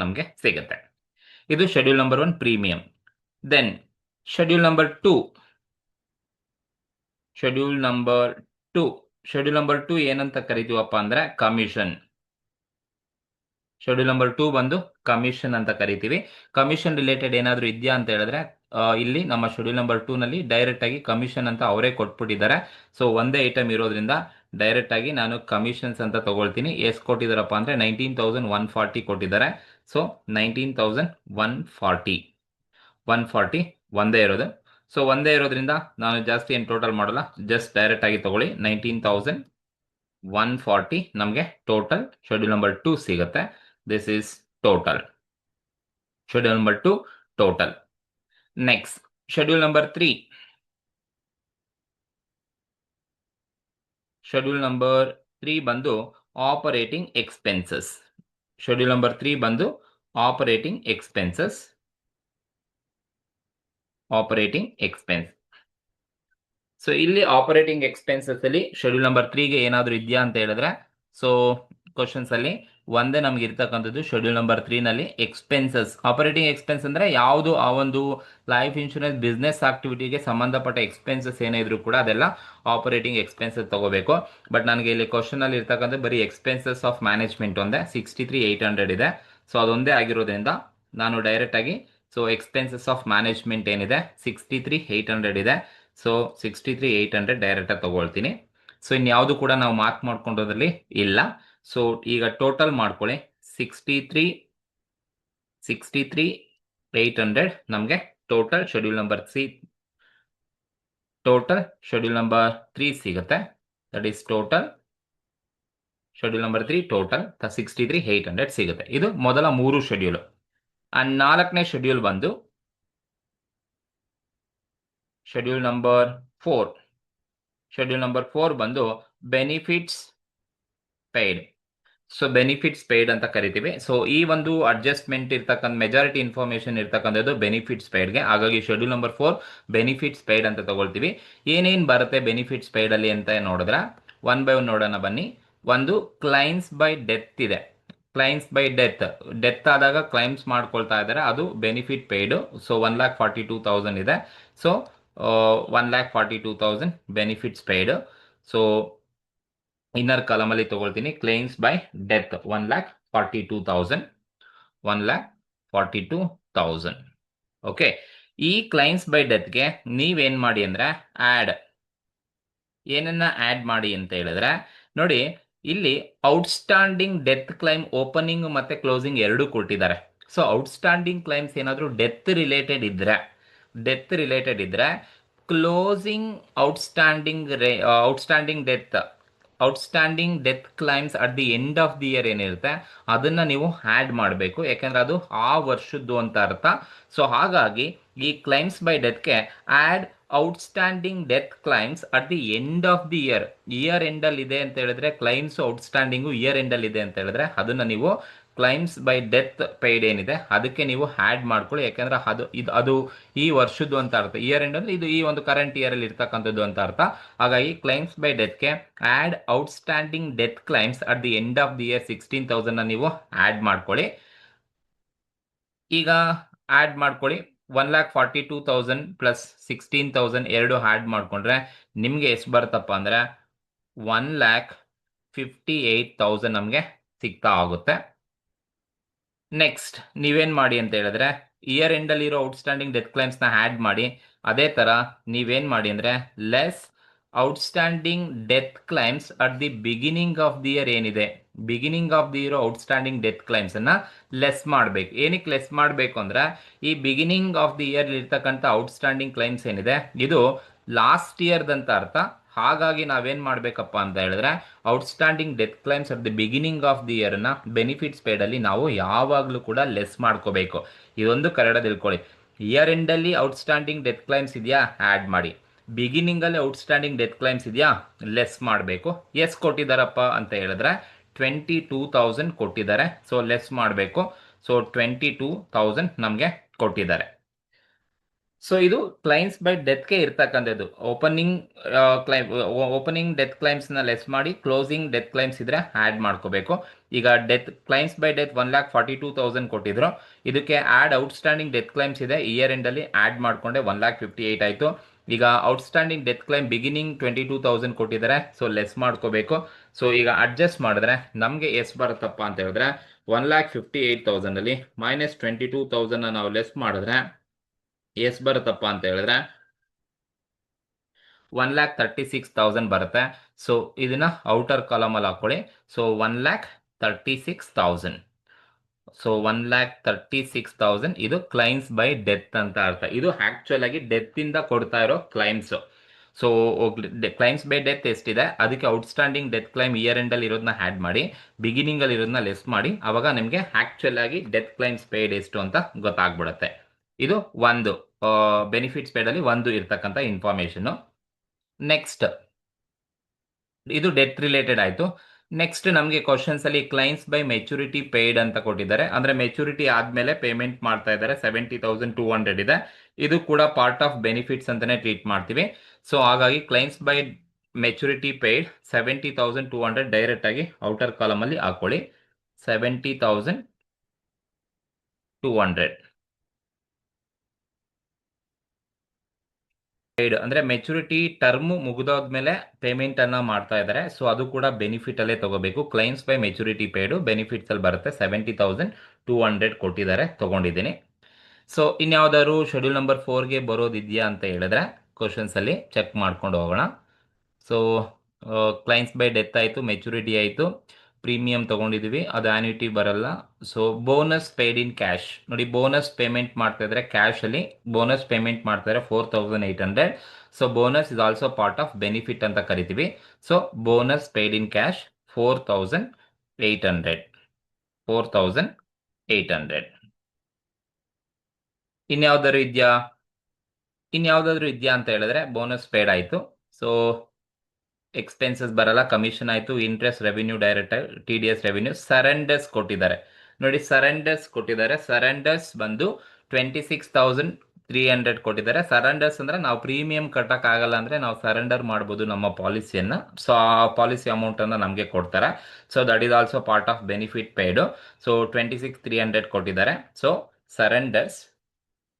ನಮಗೆ ಸಿಗುತ್ತೆ. ಇದು schedule number 1 premium. Then schedule number 2 ಏನಂತ ಕರಿತೀವಪ್ಪ ಅಂದ್ರೆ ಕಮಿಷನ್. ಶೆಡ್ಯೂಲ್ ನಂಬರ್ 2 ಬಂದು ಕಮಿಷನ್ ಅಂತ ಕರಿತೀವಿ. ಕಮಿಷನ್ ರಿಲೇಟೆಡ್ ಏನಾದರೂ ಇದೆಯಾ ಅಂತ ಹೇಳಿದ್ರೆ ಇಲ್ಲಿ ನಮ್ಮ ಶೆಡ್ಯೂಲ್ ನಂಬರ್ 2 ನಲ್ಲಿ ಡೈರೆಕ್ಟ್ ಆಗಿ ಕಮಿಷನ್ ಅಂತ ಅವರೇ ಕೊಟ್ಬಿಟ್ಟಿದ್ದಾರೆ. ಸೊ ಒಂದೇ ಐಟಮ್ ಇರೋದ್ರಿಂದ ಡೈರೆಕ್ಟ್ ಆಗಿ ನಾನು ಕಮಿಷನ್ಸ್ ಅಂತ ತಗೊಳ್ತೀನಿ. ಎಷ್ಟು ಕೊಟ್ಟಿದ್ದಾರಪ್ಪ ಅಂದ್ರೆ 19,140 ಕೊಟ್ಟಿದ್ದಾರೆ. ಸೊ 19,140 ಒಂದೇ ಇರೋದು. ಸೊ ಒಂದೇ ಇರೋದ್ರಿಂದ ನಾನು ಜಾಸ್ತಿ ಏನು ಟೋಟಲ್ ಮಾಡಲ್ಲ, ಜಸ್ಟ್ ಡೈರೆಕ್ಟ್ ಆಗಿ ತಗೊಳ್ಳಿ 140 ನಮಗೆ ಟೋಟಲ್ ಶೆಡ್ಯೂಲ್ ನಂಬರ್ 2 ಸಿಗುತ್ತೆ. This is total schedule number 2 total. Next schedule number 3. Schedule number 3 ಬಂದು ಆಪರೇಟಿಂಗ್ ಎಕ್ಸ್ಪೆನ್ಸಸ್. ಶೆಡ್ಯೂಲ್ ನಂಬರ್ 3 ಬಂದು operating expenses. Operating expense. So ಇಲ್ಲಿ ಆಪರೇಟಿಂಗ್ ಎಕ್ಸ್ಪೆನ್ಸಸ್ ಅಲ್ಲಿ ಶೆಡ್ಯೂಲ್ ನಂಬರ್ 3ಗೆ ಏನಾದರೂ ಇದೆಯಾ ಅಂತ ಹೇಳಿದ್ರೆ, ಸೊ ಕ್ವಶನ್ಸ್ ಅಲ್ಲಿ ಒಂದೇ ನಮ್ಗೆ ಇರ್ತಕ್ಕಂಥದ್ದು ಶೆಡ್ಯೂಲ್ ನಂಬರ್ 3 ನಲ್ಲಿ ಎಕ್ಸ್ಪೆನ್ಸಸ್. ಆಪರೇಟಿಂಗ್ ಎಕ್ಸ್ಪೆನ್ಸ್ ಅಂದ್ರೆ ಯಾವುದು ಆ ಒಂದು ಲೈಫ್ ಇನ್ಶೂರೆನ್ಸ್ ಬಿಸ್ನೆಸ್ ಆಕ್ಟಿವಿಟಿಗೆ ಸಂಬಂಧಪಟ್ಟ ಎಕ್ಸ್ಪೆನ್ಸಸ್ ಏನೇ ಇದ್ರೂ ಕೂಡ ಅದೆಲ್ಲ ಆಪರೇಟಿಂಗ್ ಎಕ್ಸ್ಪೆನ್ಸಸ್ ತಗೋಬೇಕು. ಬಟ್ ನನಗೆ ಇಲ್ಲಿ ಕ್ವಶನ್ ಅಲ್ಲಿ ಇರ್ತಕ್ಕಂಥ ಬರೀ ಎಕ್ಸ್ಪೆನ್ಸಸ್ ಆಫ್ ಮ್ಯಾನೇಜ್ಮೆಂಟ್ ಒಂದೇ 63,800 ಇದೆ. ಸೊ ಅದೊಂದೇ ಆಗಿರೋದ್ರಿಂದ ನಾನು ಡೈರೆಕ್ಟ್ ಆಗಿ ಸೊ ಎಕ್ಸ್ಪೆನ್ಸಸ್ ಆಫ್ ಮ್ಯಾನೇಜ್ಮೆಂಟ್ ಏನಿದೆ 63,800 ಇದೆ. ಸೊ 63,800 ಡೈರೆಕ್ಟಾಗಿ ತಗೊಳ್ತೀನಿ. ಸೊ ಇನ್ಯಾವುದು ಕೂಡ ನಾವು ಮಾರ್ಕ್ ಮಾಡ್ಕೊಂಡೋದ್ರಲ್ಲಿ ಇಲ್ಲ. ಸೊ ಈಗ ಟೋಟಲ್ ಮಾಡ್ಕೊಳ್ಳಿ. 63,800 ನಮಗೆ ಟೋಟಲ್ ಶೆಡ್ಯೂಲ್ ನಂಬರ್ 3 ಸಿಗುತ್ತೆ. That is total schedule number 3 total 63,800 ಸಿಗುತ್ತೆ. ಇದು ಮೊದಲ 3 ಶೆಡ್ಯೂಲ್. ಅಂಡ್ 4ನೇ ಶೆಡ್ಯೂಲ್ ಬಂದು ಶೆಡ್ಯೂಲ್ ನಂಬರ್ 4. ಶೆಡ್ಯೂಲ್ ನಂಬರ್ 4 ಬಂದು benefits paid. So benefits paid ಅಂತ ಕರಿತೀವಿ. ಸೊ ಈ ಒಂದು ಅಡ್ಜಸ್ಟ್ಮೆಂಟ್ ಇರ್ತಕ್ಕಂಥ ಮೆಜಾರಿಟಿ ಇನ್ಫಾರ್ಮೇಶನ್ ಇರ್ತಕ್ಕಂಥದ್ದು ಬೆನಿಫಿಟ್ಸ್ ಪೇಯ್ಡ್ಗೆ. ಹಾಗಾಗಿ ಶೆಡ್ಯೂಲ್ ನಂಬರ್ 4 ಬೆನಿಫಿಟ್ಸ್ ಪೇಯ್ಡ್ ಅಂತ ತಗೊಳ್ತೀವಿ. ಏನೇನು ಬರುತ್ತೆ ಬೆನಿಫಿಟ್ಸ್ ಪೇಯ್ಡ್ ಅಲ್ಲಿ ಅಂತ ನೋಡಿದ್ರೆ ಒನ್ ಬೈ ಒನ್ ನೋಡೋಣ ಬನ್ನಿ. ಒಂದು ಕ್ಲೈಮ್ಸ್ ಬೈ ಡೆತ್ ಇದೆ. ಕ್ಲೈಮ್ಸ್ ಬೈ ಡೆತ್ ಆದಾಗ ಕ್ಲೈಮ್ಸ್ ಮಾಡ್ಕೊಳ್ತಾ ಇದ್ದಾರೆ, ಅದು ಬೆನಿಫಿಟ್ ಪೇಯ್ಡ್. ಸೊ 1,42,000 ಇದೆ. So 1,42,000 benefits paid. So inner column ಅಲ್ಲಿ ತಗೊಳ್ತೀನಿ. Claims by death 1,42,000. 1,42,000. ಓಕೆ. ಈ ಕ್ಲೈಮ್ಸ್ ಬೈ ಡೆತ್ಗೆ ನೀವೇನ್ ಮಾಡಿ ಅಂದ್ರೆ ಏನನ್ನ ಆಡ್ ಮಾಡಿ ಅಂತ ಹೇಳಿದ್ರೆ ನೋಡಿ, ಇಲ್ಲಿ ಔಟ್ಸ್ಟ್ಯಾಂಡಿಂಗ್ ಡೆತ್ ಕ್ಲೈಮ್ ಓಪನಿಂಗ್ ಮತ್ತೆ ಕ್ಲೋಸಿಂಗ್ ಎರಡು ಕೊಟ್ಟಿದ್ದಾರೆ. ಸೊ ಔಟ್ಸ್ಟ್ಯಾಂಡಿಂಗ್ ಕ್ಲೈಮ್ಸ್ ಏನಾದರೂ ಡೆತ್ ರಿಲೇಟೆಡ್ ಇದ್ರೆ closing outstanding death claims at the end of the year ಏನಿರುತ್ತೆ ಅದನ್ನ ನೀವು ಆ್ಯಡ್ ಮಾಡಬೇಕು, ಯಾಕೆಂದ್ರೆ ಅದು ಆ ವರ್ಷದ್ದು ಅಂತ ಅರ್ಥ. ಸೊ ಹಾಗಾಗಿ ಈ ಕ್ಲೈಮ್ಸ್ ಬೈ ಡೆತ್ಗೆ add outstanding death claims at the end of the year ಎಂಡಲ್ಲಿ ಇದೆ ಅಂತ ಹೇಳಿದ್ರೆ, ಕ್ಲೈಮ್ಸ್ ಔಟ್ಸ್ಟ್ಯಾಂಡಿಂಗು ಇಯರ್ ಎಂಡಲ್ಲಿ ಇದೆ ಅಂತ ಹೇಳಿದ್ರೆ ಅದನ್ನ ನೀವು ಕ್ಲೈಮ್ಸ್ ಬೈ ಡೆತ್ ಪೇಯ್ಡ್ ಏನಿದೆ ಅದಕ್ಕೆ ನೀವು ಆ್ಯಡ್ ಮಾಡ್ಕೊಳ್ಳಿ. ಯಾಕೆಂದ್ರೆ ಅದು ಈ ವರ್ಷದ್ದು ಅಂತ ಅರ್ಥ. ಇಯರ್ ಎಂಡ್ ಅಂದ್ರೆ ಇದು ಈ ಒಂದು ಕರೆಂಟ್ ಇಯರ್ ಅಲ್ಲಿ ಇರ್ತಕ್ಕಂಥದ್ದು ಅಂತ ಅರ್ಥ. ಹಾಗಾಗಿ ಕ್ಲೈಮ್ಸ್ ಬೈ ಡೆತ್ಗೆ add outstanding death claims at the end of the year 16,000 ನೀವು ಆ್ಯಡ್ ಮಾಡ್ಕೊಳ್ಳಿ. ಈಗ ಆ್ಯಡ್ ಮಾಡ್ಕೊಳ್ಳಿ. 1,42,000 ಪ್ಲಸ್ 16,000 ಎರಡು ಆ್ಯಡ್ ಮಾಡ್ಕೊಂಡ್ರೆ ನಿಮಗೆ ಎಷ್ಟು ಬರುತ್ತಪ್ಪ ಅಂದ್ರೆ 1,58,000 ನಮಗೆ ಸಿಗ್ತಾ ಆಗುತ್ತೆ. ನೆಕ್ಸ್ಟ್ ನೀವೇನ್ ಮಾಡಿ ಅಂತ ಹೇಳಿದ್ರೆ ಇಯರ್ ಎಂಡ್ ಅಲ್ಲಿ ಇರೋ ಔಟ್ಸ್ಟ್ಯಾಂಡಿಂಗ್ ಡೆತ್ ಕ್ಲೈಮ್ಸ್ ನ ಆ್ಯಡ್ ಮಾಡಿ. ಅದೇ ತರ ನೀವೇನ್ ಮಾಡಿ ಅಂದ್ರೆ less outstanding death claims at the beginning of the year ಏನಿದೆ, ಬಿಗಿನಿಂಗ್ ಆಫ್ ದಿ ಇರೋ ಔಟ್ಸ್ಟ್ಯಾಂಡಿಂಗ್ ಡೆತ್ ಕ್ಲೈಮ್ಸ್ ಅನ್ನ ಲೆಸ್ ಮಾಡಬೇಕು. ಏನಕ್ಕೆ ಲೆಸ್ ಮಾಡಬೇಕು ಅಂದ್ರೆ ಈ ಬಿಗಿನಿಂಗ್ ಆಫ್ ದಿ ಇಯರ್ ಇರ್ತಕ್ಕಂಥ ಔಟ್ಸ್ಟ್ಯಾಂಡಿಂಗ್ ಕ್ಲೈಮ್ಸ್ ಏನಿದೆ ಇದು ಲಾಸ್ಟ್ ಇಯರ್ದಂತ ಅರ್ಥ. ಹಾಗಾಗಿ ನಾವೇನ್ ಮಾಡ್ಬೇಕಪ್ಪ ಅಂತ ಹೇಳಿದ್ರೆ outstanding death claims at the beginning of the year ನ ಬೆನಿಫಿಟ್ಸ್ ಪೇಡ್ ಅಲ್ಲಿ ನಾವು ಯಾವಾಗಲೂ ಕೂಡ ಲೆಸ್ ಮಾಡ್ಕೋಬೇಕು. ಇದೊಂದು ಕರೆಕ್ಟ್ ತಿಳ್ಕೊಳ್ಳಿ. ಇಯರ್ ಎಂಡ್ ಅಲ್ಲಿ ಔಟ್ಸ್ಟ್ಯಾಂಡಿಂಗ್ ಡೆತ್ ಕ್ಲೈಮ್ಸ್ ಇದೆಯಾ ಆ್ಯಡ್ ಮಾಡಿ, ಬಿಗಿನಿಂಗ್ ಅಲ್ಲಿ ಔಟ್ಸ್ಟ್ಯಾಂಡಿಂಗ್ ಡೆತ್ ಕ್ಲೈಮ್ಸ್ ಇದೆಯಾ ಲೆಸ್ ಮಾಡಬೇಕು. ಎಸ್ ಕೊಟ್ಟಿದ್ದಾರಪ್ಪ ಅಂತ ಹೇಳಿದ್ರೆ 22,000 ಕೊಟ್ಟಿದ್ದಾರೆ. ಸೊ ಲೆಸ್ ಮಾಡಬೇಕು. ಸೊ 22,000 ನಮಗೆ ಕೊಟ್ಟಿದ್ದಾರೆ. ಸೊ ಇದು ಕ್ಲೈಮ್ಸ್ ಬೈ ಡೆತ್ಗೆ ಇರ್ತಕ್ಕಂಥದ್ದು. ಓಪನಿಂಗ್ ಡೆತ್ ಕ್ಲೈಮ್ಸ್ ನ ಲೆಸ್ ಮಾಡಿ ಕ್ಲೋಸಿಂಗ್ ಡೆತ್ ಕ್ಲೈಮ್ಸ್ ಇದ್ರೆ ಆ್ಯಡ್ ಮಾಡ್ಕೋಬೇಕು. ಈಗ ಕ್ಲೈಮ್ಸ್ ಬೈ ಡೆತ್ 1,42,000 ಕೊಟ್ಟಿದ್ರು. ಇದಕ್ಕೆ ಆ್ಯಡ್ ಔಟ್ಸ್ಟ್ಯಾಂಡಿಂಗ್ ಡೆತ್ ಕ್ಲೈಮ್ಸ್ ಇದೆ ಇಯರ್ ಎಂಡ್ ಅಲ್ಲಿ ಆ್ಯಡ್ ಮಾಡ್ಕೊಂಡೆ 1,58,000 ಆಯಿತು. ಈಗ ಔಟ್ಸ್ಟ್ಯಾಂಡಿಂಗ್ ಡೆತ್ ಕ್ಲೈಮ್ ಬಿಗಿನಿಂಗ್ 22,000 ಕೊಟ್ಟಿದ್ದಾರೆ. ಸೊ ಲೆಸ್ ಮಾಡ್ಕೋಬೇಕು. ಸೊ ಈಗ ಅಡ್ಜಸ್ಟ್ ಮಾಡಿದ್ರೆ ನಮಗೆ ಎಷ್ಟು ಬರುತ್ತಪ್ಪ ಅಂತ ಹೇಳಿದ್ರೆ 1,58,000 ಅಲ್ಲಿ ಮೈನಸ್ 22,000 ನಾವು ಲೆಸ್ ಮಾಡಿದ್ರೆ ಎಷ್ಟು ಬರುತ್ತಪ್ಪ ಅಂತ ಹೇಳಿದ್ರೆ 1,36,000 ಬರುತ್ತೆ. ಸೊ ಇದನ್ನ ಔಟರ್ ಕಾಲಮ್ ಅಲ್ಲಿ ಹಾಕೊಳ್ಳಿ. ಸೊ 1,36,000. ಸೊ 1,36,000 ಇದು ಕ್ಲೈಮ್ಸ್ ಬೈ ಡೆತ್ ಅಂತ ಅರ್ಥ. ಇದು ಆಕ್ಚುಲ್ ಆಗಿ ಡೆತ್ ಇಂದ ಕೊಡ್ತಾ ಇರೋ claims. So claims by death ಎಷ್ಟಿದೆ ಅದಕ್ಕೆ ಔಟ್ಸ್ಟ್ಯಾಂಡಿಂಗ್ ಡೆತ್ ಕ್ಲೈಮ್ ಇಯರ್ ಎಂಡಲ್ಲಿ ಇರೋದನ್ನ ಆ್ಯಡ್ ಮಾಡಿ ಬಿಗಿನಿಂಗಲ್ಲಿ ಇರೋದನ್ನ ಲೆಸ್ ಮಾಡಿ ಅವಾಗ ನಿಮಗೆ ಆ್ಯಕ್ಚುಲ್ ಆಗಿ ಡೆತ್ ಕ್ಲೈಮ್ಸ್ ಪೇಯ್ಡ್ ಎಷ್ಟು ಅಂತ ಗೊತ್ತಾಗ್ಬಿಡುತ್ತೆ. ಇದು ಒಂದು ಬೆನಿಫಿಟ್ಸ್ ಪೇಡಲ್ಲಿ ಒಂದು ಇರ್ತಕ್ಕಂಥ ಇನ್ಫಾರ್ಮೇಷನು. ನೆಕ್ಸ್ಟ್ ಇದು ಡೆತ್ ರಿಲೇಟೆಡ್ ಆಯಿತು. ನೆಕ್ಸ್ಟ್ ನಮಗೆ ಕ್ವಶನ್ಸ್ ಅಲ್ಲಿ ಕ್ಲೈಮ್ಸ್ ಬೈ ಮೆಚುರಿಟಿ ಪೇಯ್ಡ್ ಅಂತ ಕೊಟ್ಟಿದ್ದಾರೆ. ಅಂದ್ರೆ ಮೆಚುರಿಟಿ ಆದ್ಮೇಲೆ ಪೇಮೆಂಟ್ ಮಾಡ್ತಾ ಇದ್ದಾರೆ. 70,200 ಇದೆ. ಇದು ಕೂಡ ಪಾರ್ಟ್ ಆಫ್ ಬೆನಿಫಿಟ್ಸ್ ಅಂತಾನೆ ಟ್ರೀಟ್ ಮಾಡ್ತೀವಿ. ಸೊ ಹಾಗಾಗಿ claims by maturity paid 70,200 direct ಆಗಿ ಔಟರ್ ಕಾಲಮ್ ಅಲ್ಲಿ ಹಾಕೊಳ್ಳಿ. 70,200 ಅಂದ್ರೆ ಮೆಚುರಿಟಿ ಟರ್ಮ್ ಮುಗಿದೋದ್ಮೇಲೆ ಪೇಮೆಂಟ್ ಅನ್ನ ಮಾಡ್ತಾ ಇದ್ದಾರೆ. ಸೊ ಅದು ಕೂಡ ಬೆನಿಫಿಟ್ ಅಲ್ಲೇ ತಗೋಬೇಕು. Claims by maturity paid benefits ಅಲ್ಲಿ ಬರುತ್ತೆ. 70,200 ಕೊಟ್ಟಿದ್ದಾರೆ, ತಗೊಂಡಿದ್ದೀನಿ. ಸೊ ಇನ್ಯಾವುದಾದ್ರು ಶೆಡ್ಯೂಲ್ ನಂಬರ್ 4ಗೆ ಬರೋದಿದೆಯಾ ಅಂತ ಹೇಳಿದ್ರೆ ಕ್ವಶನ್ಸ್ ಅಲ್ಲಿ ಚೆಕ್ ಮಾಡ್ಕೊಂಡು ಹೋಗೋಣ. ಸೊ ಕ್ಲೈಮ್ಸ್ ಬೈ ಡೆತ್ ಆಯಿತು, ಮೆಚುರಿಟಿ ಆಯಿತು, ಪ್ರೀಮಿಯಂ ತೊಗೊಂಡಿದ್ದೀವಿ, ಅದು ಆ್ಯನ್ಯುಟಿ ಬರಲ್ಲ. So bonus paid in cash ನೋಡಿ, ಬೋನಸ್ ಪೇಮೆಂಟ್ ಮಾಡ್ತಾ ಇದ್ರೆ ಕ್ಯಾಶಲ್ಲಿ ಬೋನಸ್ ಪೇಮೆಂಟ್ ಮಾಡ್ತಾ ಇದ್ರೆ 4,800. So bonus is also part of benefit ಅಂತ ಕರಿತೀವಿ. So bonus paid in cash 4,800. 4,800. ಇನ್ಯಾವುದಾದ್ರು ಇದೆಯಾ ಅಂತ ಹೇಳಿದ್ರೆ ಬೋನಸ್ ಪೇಡ್ ಆಯಿತು. ಸೊ ಎಕ್ಸ್ಪೆನ್ಸಸ್ ಬರಲ್ಲ, ಕಮಿಷನ್ ಆಯಿತು, interest, revenue, direct T D S revenue. Surrenders ಕೊಟ್ಟಿದ್ದಾರೆ ನೋಡಿ, ಸರೆಂಡರ್ಸ್ ಬಂದು 26,300 ಕೊಟ್ಟಿದ್ದಾರೆ. ಸರೆಂಡರ್ಸ್ ಅಂದ್ರೆ ನಾವು ಪ್ರೀಮಿಯಂ ಕಟ್ಟಕ್ಕಾಗಲ್ಲ ಅಂದ್ರೆ ನಾವು ಸರೆಂಡರ್ ಮಾಡ್ಬೋದು ನಮ್ಮ ಪಾಲಿಸಿಯನ್ನ. ಸೊ ಆ ಪಾಲಿಸಿ ಅಮೌಂಟ್ ಅನ್ನ ನಮಗೆ ಕೊಡ್ತಾರೆ. So that is also part of benefit paid. So 26,300 ಕೊಟ್ಟಿದ್ದಾರೆ. ಸೊ ಸರೆಂಡರ್ಸ್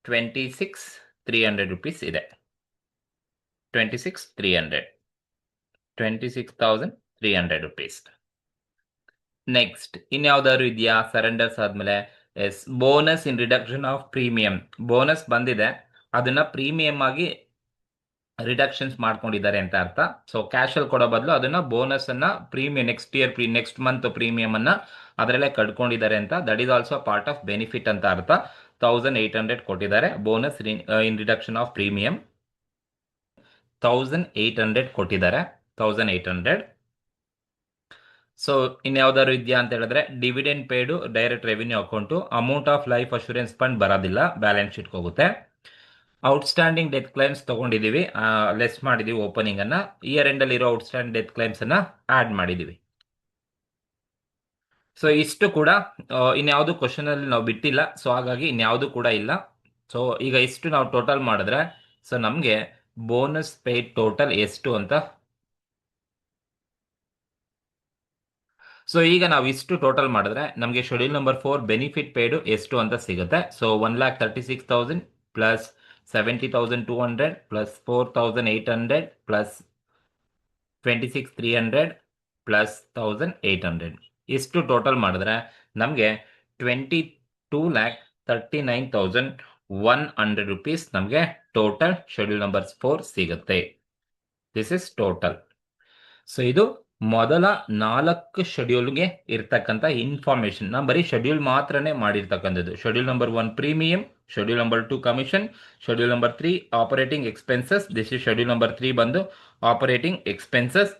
26,300 rupees ಇದೆ. 26,300 rupees. ನೆಕ್ಸ್ಟ್ ಇನ್ಯಾವುದಾದ್ರು ಇದೆಯಾ ಸರೆಂಡರ್ಸ್ ಆದ್ಮೇಲೆ? Yes, bonus in reduction of premium. Bonus ಬಂದಿದೆ, ಅದನ್ನ ಪ್ರೀಮಿಯಂ ಆಗಿ ರಿಡಕ್ಷನ್ಸ್ ಮಾಡ್ಕೊಂಡಿದ್ದಾರೆ ಅಂತ ಅರ್ಥ. ಸೊ ಕ್ಯಾಶ್ ಅಲ್ಲಿ ಕೊಡೋ ಬದಲು ಅದನ್ನ ಬೋನಸ್ ಅನ್ನ ಪ್ರೀಮಿಯಂ ನೆಕ್ಸ್ಟ್ ಮಂತ್ ಪ್ರೀಮಿಯಂ ಅನ್ನ ಅದರಲ್ಲೇ ಕಟ್ಕೊಂಡಿದ್ದಾರೆ ಅಂತ. That is also part of benefit ಅಂತ ಅರ್ಥ. 1,800 ಕೊಟ್ಟಿದ್ದಾರೆ bonus in reduction of premium. 1,800 ಕೊಟ್ಟಿದ್ದಾರೆ. 1,800. ಸೊ ಇನ್ಯಾವುದಾದ್ರು ಇದೆಯಾ ಅಂತ ಹೇಳಿದ್ರೆ dividend paid direct revenue account. Amount of life assurance fund ಬರೋದಿಲ್ಲ, ಬ್ಯಾಲೆನ್ಸ್ ಶೀಟ್ಗೆ ಹೋಗುತ್ತೆ. ಔಟ್ಸ್ಟ್ಯಾಂಡಿಂಗ್ ಡೆತ್ ಕ್ಲೈಮ್ಸ್ ತಗೊಂಡಿದ್ದೀವಿ, ಲೆಸ್ ಮಾಡಿದೀವಿ ಓಪನಿಂಗ್ ಅನ್ನ. ಇಯರ್ ಎಂಡ್ ಅಲ್ಲಿ ಇರೋ ಔಟ್ಸ್ಟ್ಯಾಂಡಿಂಗ್ ಡೆತ್ ಕ್ಲೈಮ್ಸ್ ಅನ್ನ ಆಡ್ ಮಾಡಿದೀವಿ. ಸೊ ಇಷ್ಟು ಕೂಡ ಇನ್ಯಾವುದು ಕ್ವಶನ್ ಅಲ್ಲಿ ನಾವು ಬಿಟ್ಟಿಲ್ಲ. ಸೊ ಹಾಗಾಗಿ ಇನ್ಯಾವುದು ಕೂಡ ಇಲ್ಲ. ಸೊ ಈಗ ಇಷ್ಟು ನಾವು ಟೋಟಲ್ ಮಾಡಿದ್ರೆ ಸೊ ನಮಗೆ ಬೋನಸ್ ಪೇಯ್ಡ್ ಟೋಟಲ್ ಎಷ್ಟು ಅಂತ. ಸೊ ಈಗ ನಾವು ಇಷ್ಟು ಟೋಟಲ್ ಮಾಡಿದ್ರೆ ನಮಗೆ ಶೆಡ್ಯೂಲ್ ನಂಬರ್ 4 ಬೆನಿಫಿಟ್ ಪೇಯ್ಡ್ ಎಷ್ಟು ಅಂತ ಸಿಗುತ್ತೆ. So 1,36,000 plus 70,200 plus 4,800 plus 26,300 plus 1,800. ಇಷ್ಟು ಟೋಟಲ್ ಮಾಡಿದ್ರೆ ನಮಗೆ 22,39,100 rupees ನಮಗೆ ಟೋಟಲ್ ಶೆಡ್ಯೂಲ್ ನಂಬರ್ 4 ಸಿಗುತ್ತೆ. This is total. ಸೊ ಇದು ಮೊದಲ 4 ಶೆಡ್ಯೂಲ್ಗೆ ಇರ್ತಕ್ಕಂಥ ಇನ್ಫಾರ್ಮೇಶನ್. ನಾನು ಬರೀ ಶೆಡ್ಯೂಲ್ ಮಾತ್ರನೇ ಮಾಡಿರ್ತಕ್ಕಂಥದ್ದು. Schedule number 1 premium, schedule number 2 commission, schedule number 3 operating expenses. This is schedule number 3 ಬಂದು operating expenses.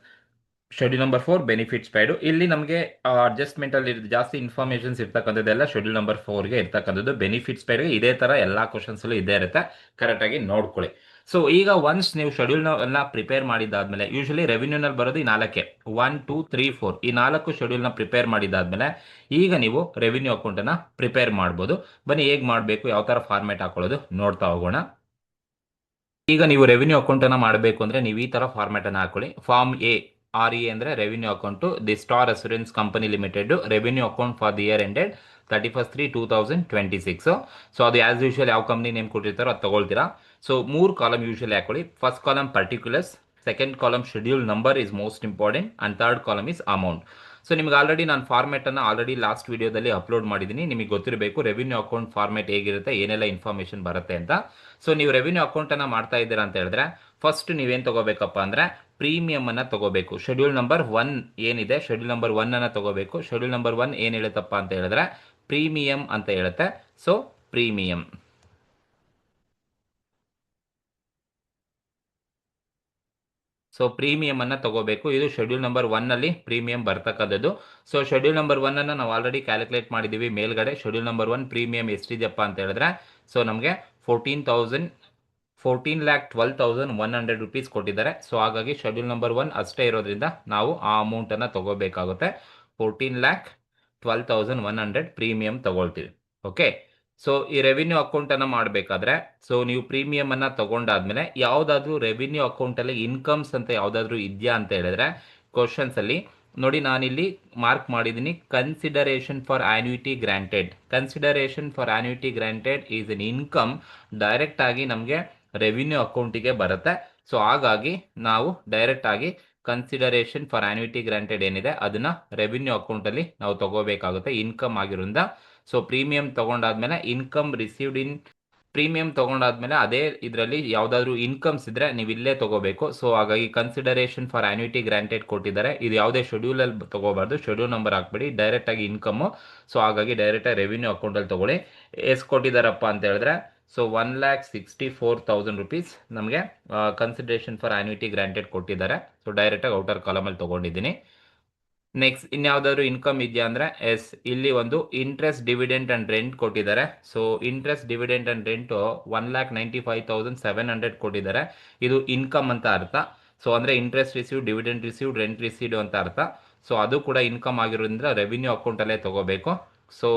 Schedule number 4 benefits paid. ಇಲ್ಲಿ ನಮಗೆ ಅಡ್ಜಸ್ಟ್ಮೆಂಟ್ ಅಲ್ಲಿ ಜಾಸ್ತಿ ಇನ್ಫಾರ್ಮೇಷನ್ಸ್ ಇರ್ತಕ್ಕಂಥದ್ದೆಲ್ಲ ಶೆಡ್ಯೂಲ್ ನಂಬರ್ 4ಗೆ ಇರ್ತಕ್ಕಂಥದ್ದು. ಬೆನಿಫಿಟ್ಸ್ ಪೇಯ್ಡ್ಗೆ ಇದೇ ತರ ಎಲ್ಲ ಕ್ವಶನ್ಸ್ ಇದೇ ಇರುತ್ತೆ, ಕರೆಕ್ಟ್ ಆಗಿ ನೋಡ್ಕೊಳ್ಳಿ. ಸೊ ಈಗ ಒನ್ಸ್ ನೀವು ಶೆಡ್ಯೂಲ್ನ ಪ್ರಿಪೇರ್ ಮಾಡಿದ್ದಾದ್ಮೇಲೆ, ಯೂಶಲಿ ರೆವಿನ್ಯೂನಲ್ಲಿ ಬರೋದು ಈ 4 1 2 3 4 ಈ 4 ಶೆಡ್ಯೂಲ್ನ ಪ್ರಿಪೇರ್ ಮಾಡಿದ್ದಾದ್ಮೇಲೆ ಈಗ ನೀವು ರೆವಿನ್ಯೂ ಅಕೌಂಟನ್ನು ಪ್ರಿಪೇರ್ ಮಾಡ್ಬೋದು. ಬನ್ನಿ ಹೇಗೆ ಮಾಡಬೇಕು, ಯಾವ ಥರ ಫಾರ್ಮೇಟ್ ಹಾಕೊಳ್ಳೋದು ನೋಡ್ತಾ ಹೋಗೋಣ. ಈಗ ನೀವು ರೆವಿನ್ಯೂ ಅಕೌಂಟನ್ನು ಮಾಡಬೇಕು ಅಂದರೆ ನೀವು ಈ ಥರ ಫಾರ್ಮೇಟನ್ನು ಹಾಕೊಳ್ಳಿ. ಫಾರ್ಮ್ ಎ, RE ಅಂದರೆ revenue account, the Star assurance company limited revenue account for the year ended 31/3/2026. So ಅದು ಆಸ್ ಯೂಶುವಲ್ ಯಾವ ಕಂಪ್ನಿ ನೇಮ್ ಕೊಟ್ಟಿರ್ತಾರೋ ಅದು ತಗೊಳ್ತೀರಾ. ಸೊ 3 ಕಾಲಮ್ ಯೂಶುವಲಿ ಹಾಕೊಳ್ಳಿ. First column particulars, second column schedule number is most important, and third column is amount. So ನಿಮ್ಗೆ already ನಾನು ಫಾರ್ಮೇಟನ್ನು already last ವಿಡಿಯೋದಲ್ಲಿ ಅಪ್ಲೋಡ್ ಮಾಡಿದ್ದೀನಿ. ನಿಮಗೆ ಗೊತ್ತಿರಬೇಕು ರೆವಿನ್ಯೂ ಅಕೌಂಟ್ ಫಾರ್ಮೇಟ್ ಹೇಗಿರುತ್ತೆ, ಏನೆಲ್ಲ ಇನ್ಫಾರ್ಮೇಷನ್ ಬರುತ್ತೆ ಅಂತ. ಸೊ ನೀವು ರೆವಿನ್ಯೂ ಅಕೌಂಟನ್ನು ಮಾಡ್ತಾ ಇದ್ದೀರಾ ಅಂತ ಹೇಳಿದ್ರೆ ಫಸ್ಟ್ ನೀವೇನು ತಗೋಬೇಕಪ್ಪ ಅಂದರೆ ಪ್ರೀಮಿಯಂ ಅನ್ನು ತಗೋಬೇಕು. ಶೆಡ್ಯೂಲ್ ನಂಬರ್ 1 ಏನಿದೆ, ಶೆಡ್ಯೂಲ್ ನಂಬರ್ 1 ಅನ್ನು ತಗೋಬೇಕು. ಶೆಡ್ಯೂಲ್ ನಂಬರ್ 1 ಏನು ಹೇಳುತ್ತಪ್ಪ ಅಂತ ಹೇಳಿದ್ರೆ ಪ್ರೀಮಿಯಂ ಅಂತ ಹೇಳುತ್ತೆ. So premium. ಸೊ ಪ್ರೀಮಿಯಮ್ ಅನ್ನ ತಗೋಬೇಕು. ಇದು ಶೆಡ್ಯೂಲ್ ನಂಬರ್ 1 ಅಲ್ಲಿ ಪ್ರೀಮಿಯಂ ಬರ್ತಕ್ಕಂಥದ್ದು. ಸೊ ಶೆಡ್ಯೂಲ್ ನಂಬರ್ 1 ಅನ್ನ ನಾವು ಆಲ್ರೆಡಿ ಕ್ಯಾಲ್ಕುಲೇಟ್ ಮಾಡಿದೀವಿ ಮೇಲ್ಗಡೆ. ಶೆಡ್ಯೂಲ್ ನಂಬರ್ 1 ಪ್ರೀಮಿಯಂ ಎಷ್ಟಿದೆಯಪ್ಪ ಅಂತ ಹೇಳಿದ್ರೆ, ಸೊ ನಮಗೆ 14,12,100 rupees ಕೊಟ್ಟಿದ್ದಾರೆ. ಸೊ ಹಾಗಾಗಿ ಶೆಡ್ಯೂಲ್ ನಂಬರ್ 1 ಅಷ್ಟೇ ಇರೋದ್ರಿಂದ ನಾವು ಆ ಅಮೌಂಟ್ ಅನ್ನ ತಗೋಬೇಕಾಗುತ್ತೆ. 14,12,100 ಪ್ರೀಮಿಯಂ ತಗೊಳ್ತೀವಿ. ಓಕೆ, ಸೊ ಈ ರೆವಿನ್ಯೂ ಅಕೌಂಟ್ ಅನ್ನ ಮಾಡಬೇಕಾದ್ರೆ, ಸೊ ನೀವು ಪ್ರೀಮಿಯಂ ಅನ್ನ ತಗೊಂಡಾದ್ಮೇಲೆ ಯಾವ್ದಾದ್ರು ರೆವಿನ್ಯೂ ಅಕೌಂಟ್ ಅಲ್ಲಿ ಇನ್ಕಮ್ಸ್ ಅಂತ ಯಾವ್ದಾದ್ರು ಇದೆಯಾ ಅಂತ ಹೇಳಿದ್ರೆ, ಕ್ವಶನ್ಸ್ ಅಲ್ಲಿ ನೋಡಿ ನಾನಿಲ್ಲಿ ಮಾರ್ಕ್ ಮಾಡಿದ್ದೀನಿ, consideration for annuity granted. Consideration for annuity granted is N income, direct ಆಗಿ ನಮಗೆ ರೆವಿನ್ಯೂ ಅಕೌಂಟಿಗೆ ಬರುತ್ತೆ. ಸೊ ಹಾಗಾಗಿ ನಾವು ಡೈರೆಕ್ಟ್ ಆಗಿ ಕನ್ಸಿಡರೇಷನ್ ಫಾರ್ ಆನ್ಯುಟಿ ಗ್ರಾಂಟೆಡ್ ಏನಿದೆ ಅದನ್ನ ರೆವಿನ್ಯೂ ಅಕೌಂಟ್ ಅಲ್ಲಿ ನಾವು ತಗೋಬೇಕಾಗುತ್ತೆ ಇನ್ಕಮ್ ಆಗಿರೋದ್ರಿಂದ. ಸೊ ಪ್ರೀಮಿಯಂ ತಗೊಂಡಾದ್ಮೇಲೆ ಇನ್ಕಮ್ ರಿಸೀವ್ಡ್ ಇನ್ ಪ್ರೀಮಿಯಂ ತಗೊಂಡಾದ್ಮೇಲೆ ಅದೇ ಇದರಲ್ಲಿ ಯಾವ್ದಾದ್ರು ಇನ್ಕಮ್ಸ್ ಇದ್ರೆ ನೀವು ಇಲ್ಲೇ ತಗೋಬೇಕು. ಸೊ ಹಾಗಾಗಿ ಕನ್ಸಿಡರೇಷನ್ ಫಾರ್ ಆನ್ಯುಟಿ ಗ್ರಾಂಟೆಡ್ ಕೊಟ್ಟಿದ್ದಾರೆ, ಇದು ಯಾವುದೇ ಶೆಡ್ಯೂಲ್ ಅಲ್ಲಿ ತಗೋಬಾರ್ದು, ಶೆಡ್ಯೂಲ್ ನಂಬರ್ ಹಾಕ್ಬೇಡಿ, ಡೈರೆಕ್ಟ್ ಆಗಿ ಇನ್ಕಮ್. ಸೊ ಹಾಗಾಗಿ ಡೈರೆಕ್ಟ್ ಆಗಿ ರೆವಿನ್ಯೂ ಅಕೌಂಟ್ ಅಲ್ಲಿ ತಗೊಳ್ಳಿ. ಎಷ್ಟು ಕೊಟ್ಟಿದ್ದಾರಪ್ಪ ಅಂತ ಹೇಳಿದ್ರೆ, ಸೊ 1,64,000 rupees ನಮಗೆ ಕನ್ಸಿಡರೇಷನ್ ಫಾರ್ ಆನ್ಯುಟಿ ಗ್ರಾಂಟೆಡ್ ಕೊಟ್ಟಿದ್ದಾರೆ. ಸೊ ಡೈರೆಕ್ಟ್ ಆಗಿ ಔಟರ್ ಕಾಲಮ್ ಅಲ್ಲಿ ತಗೊಂಡಿದ್ದೀನಿ. ನೆಕ್ಸ್ಟ್ ಇನ್ಯಾವುದಾದ್ರು ಇನ್ಕಮ್ ಇದೆಯಾ ಅಂದ್ರೆ, ಎಸ್, ಇಲ್ಲಿ ಒಂದು ಇಂಟ್ರೆಸ್ಟ್ ಡಿವಿಡೆಂಟ್ ಅಂಡ್ ರೆಂಟ್ ಕೊಟ್ಟಿದ್ದಾರೆ. So interest dividend and rent 1,95,700 ಕೊಟ್ಟಿದ್ದಾರೆ. ಇದು ಇನ್ಕಮ್ ಅಂತ ಅರ್ಥ. ಸೊ ಅಂದ್ರೆ interest receive, dividend receive, rent receive ಅಂತ ಅರ್ಥ. ಸೊ ಅದು ಕೂಡ ಇನ್ಕಮ್ ಆಗಿರೋದ್ರಿಂದ ರೆವಿನ್ಯೂ ಅಕೌಂಟ್ ಅಲ್ಲೇ ತಗೋಬೇಕು. So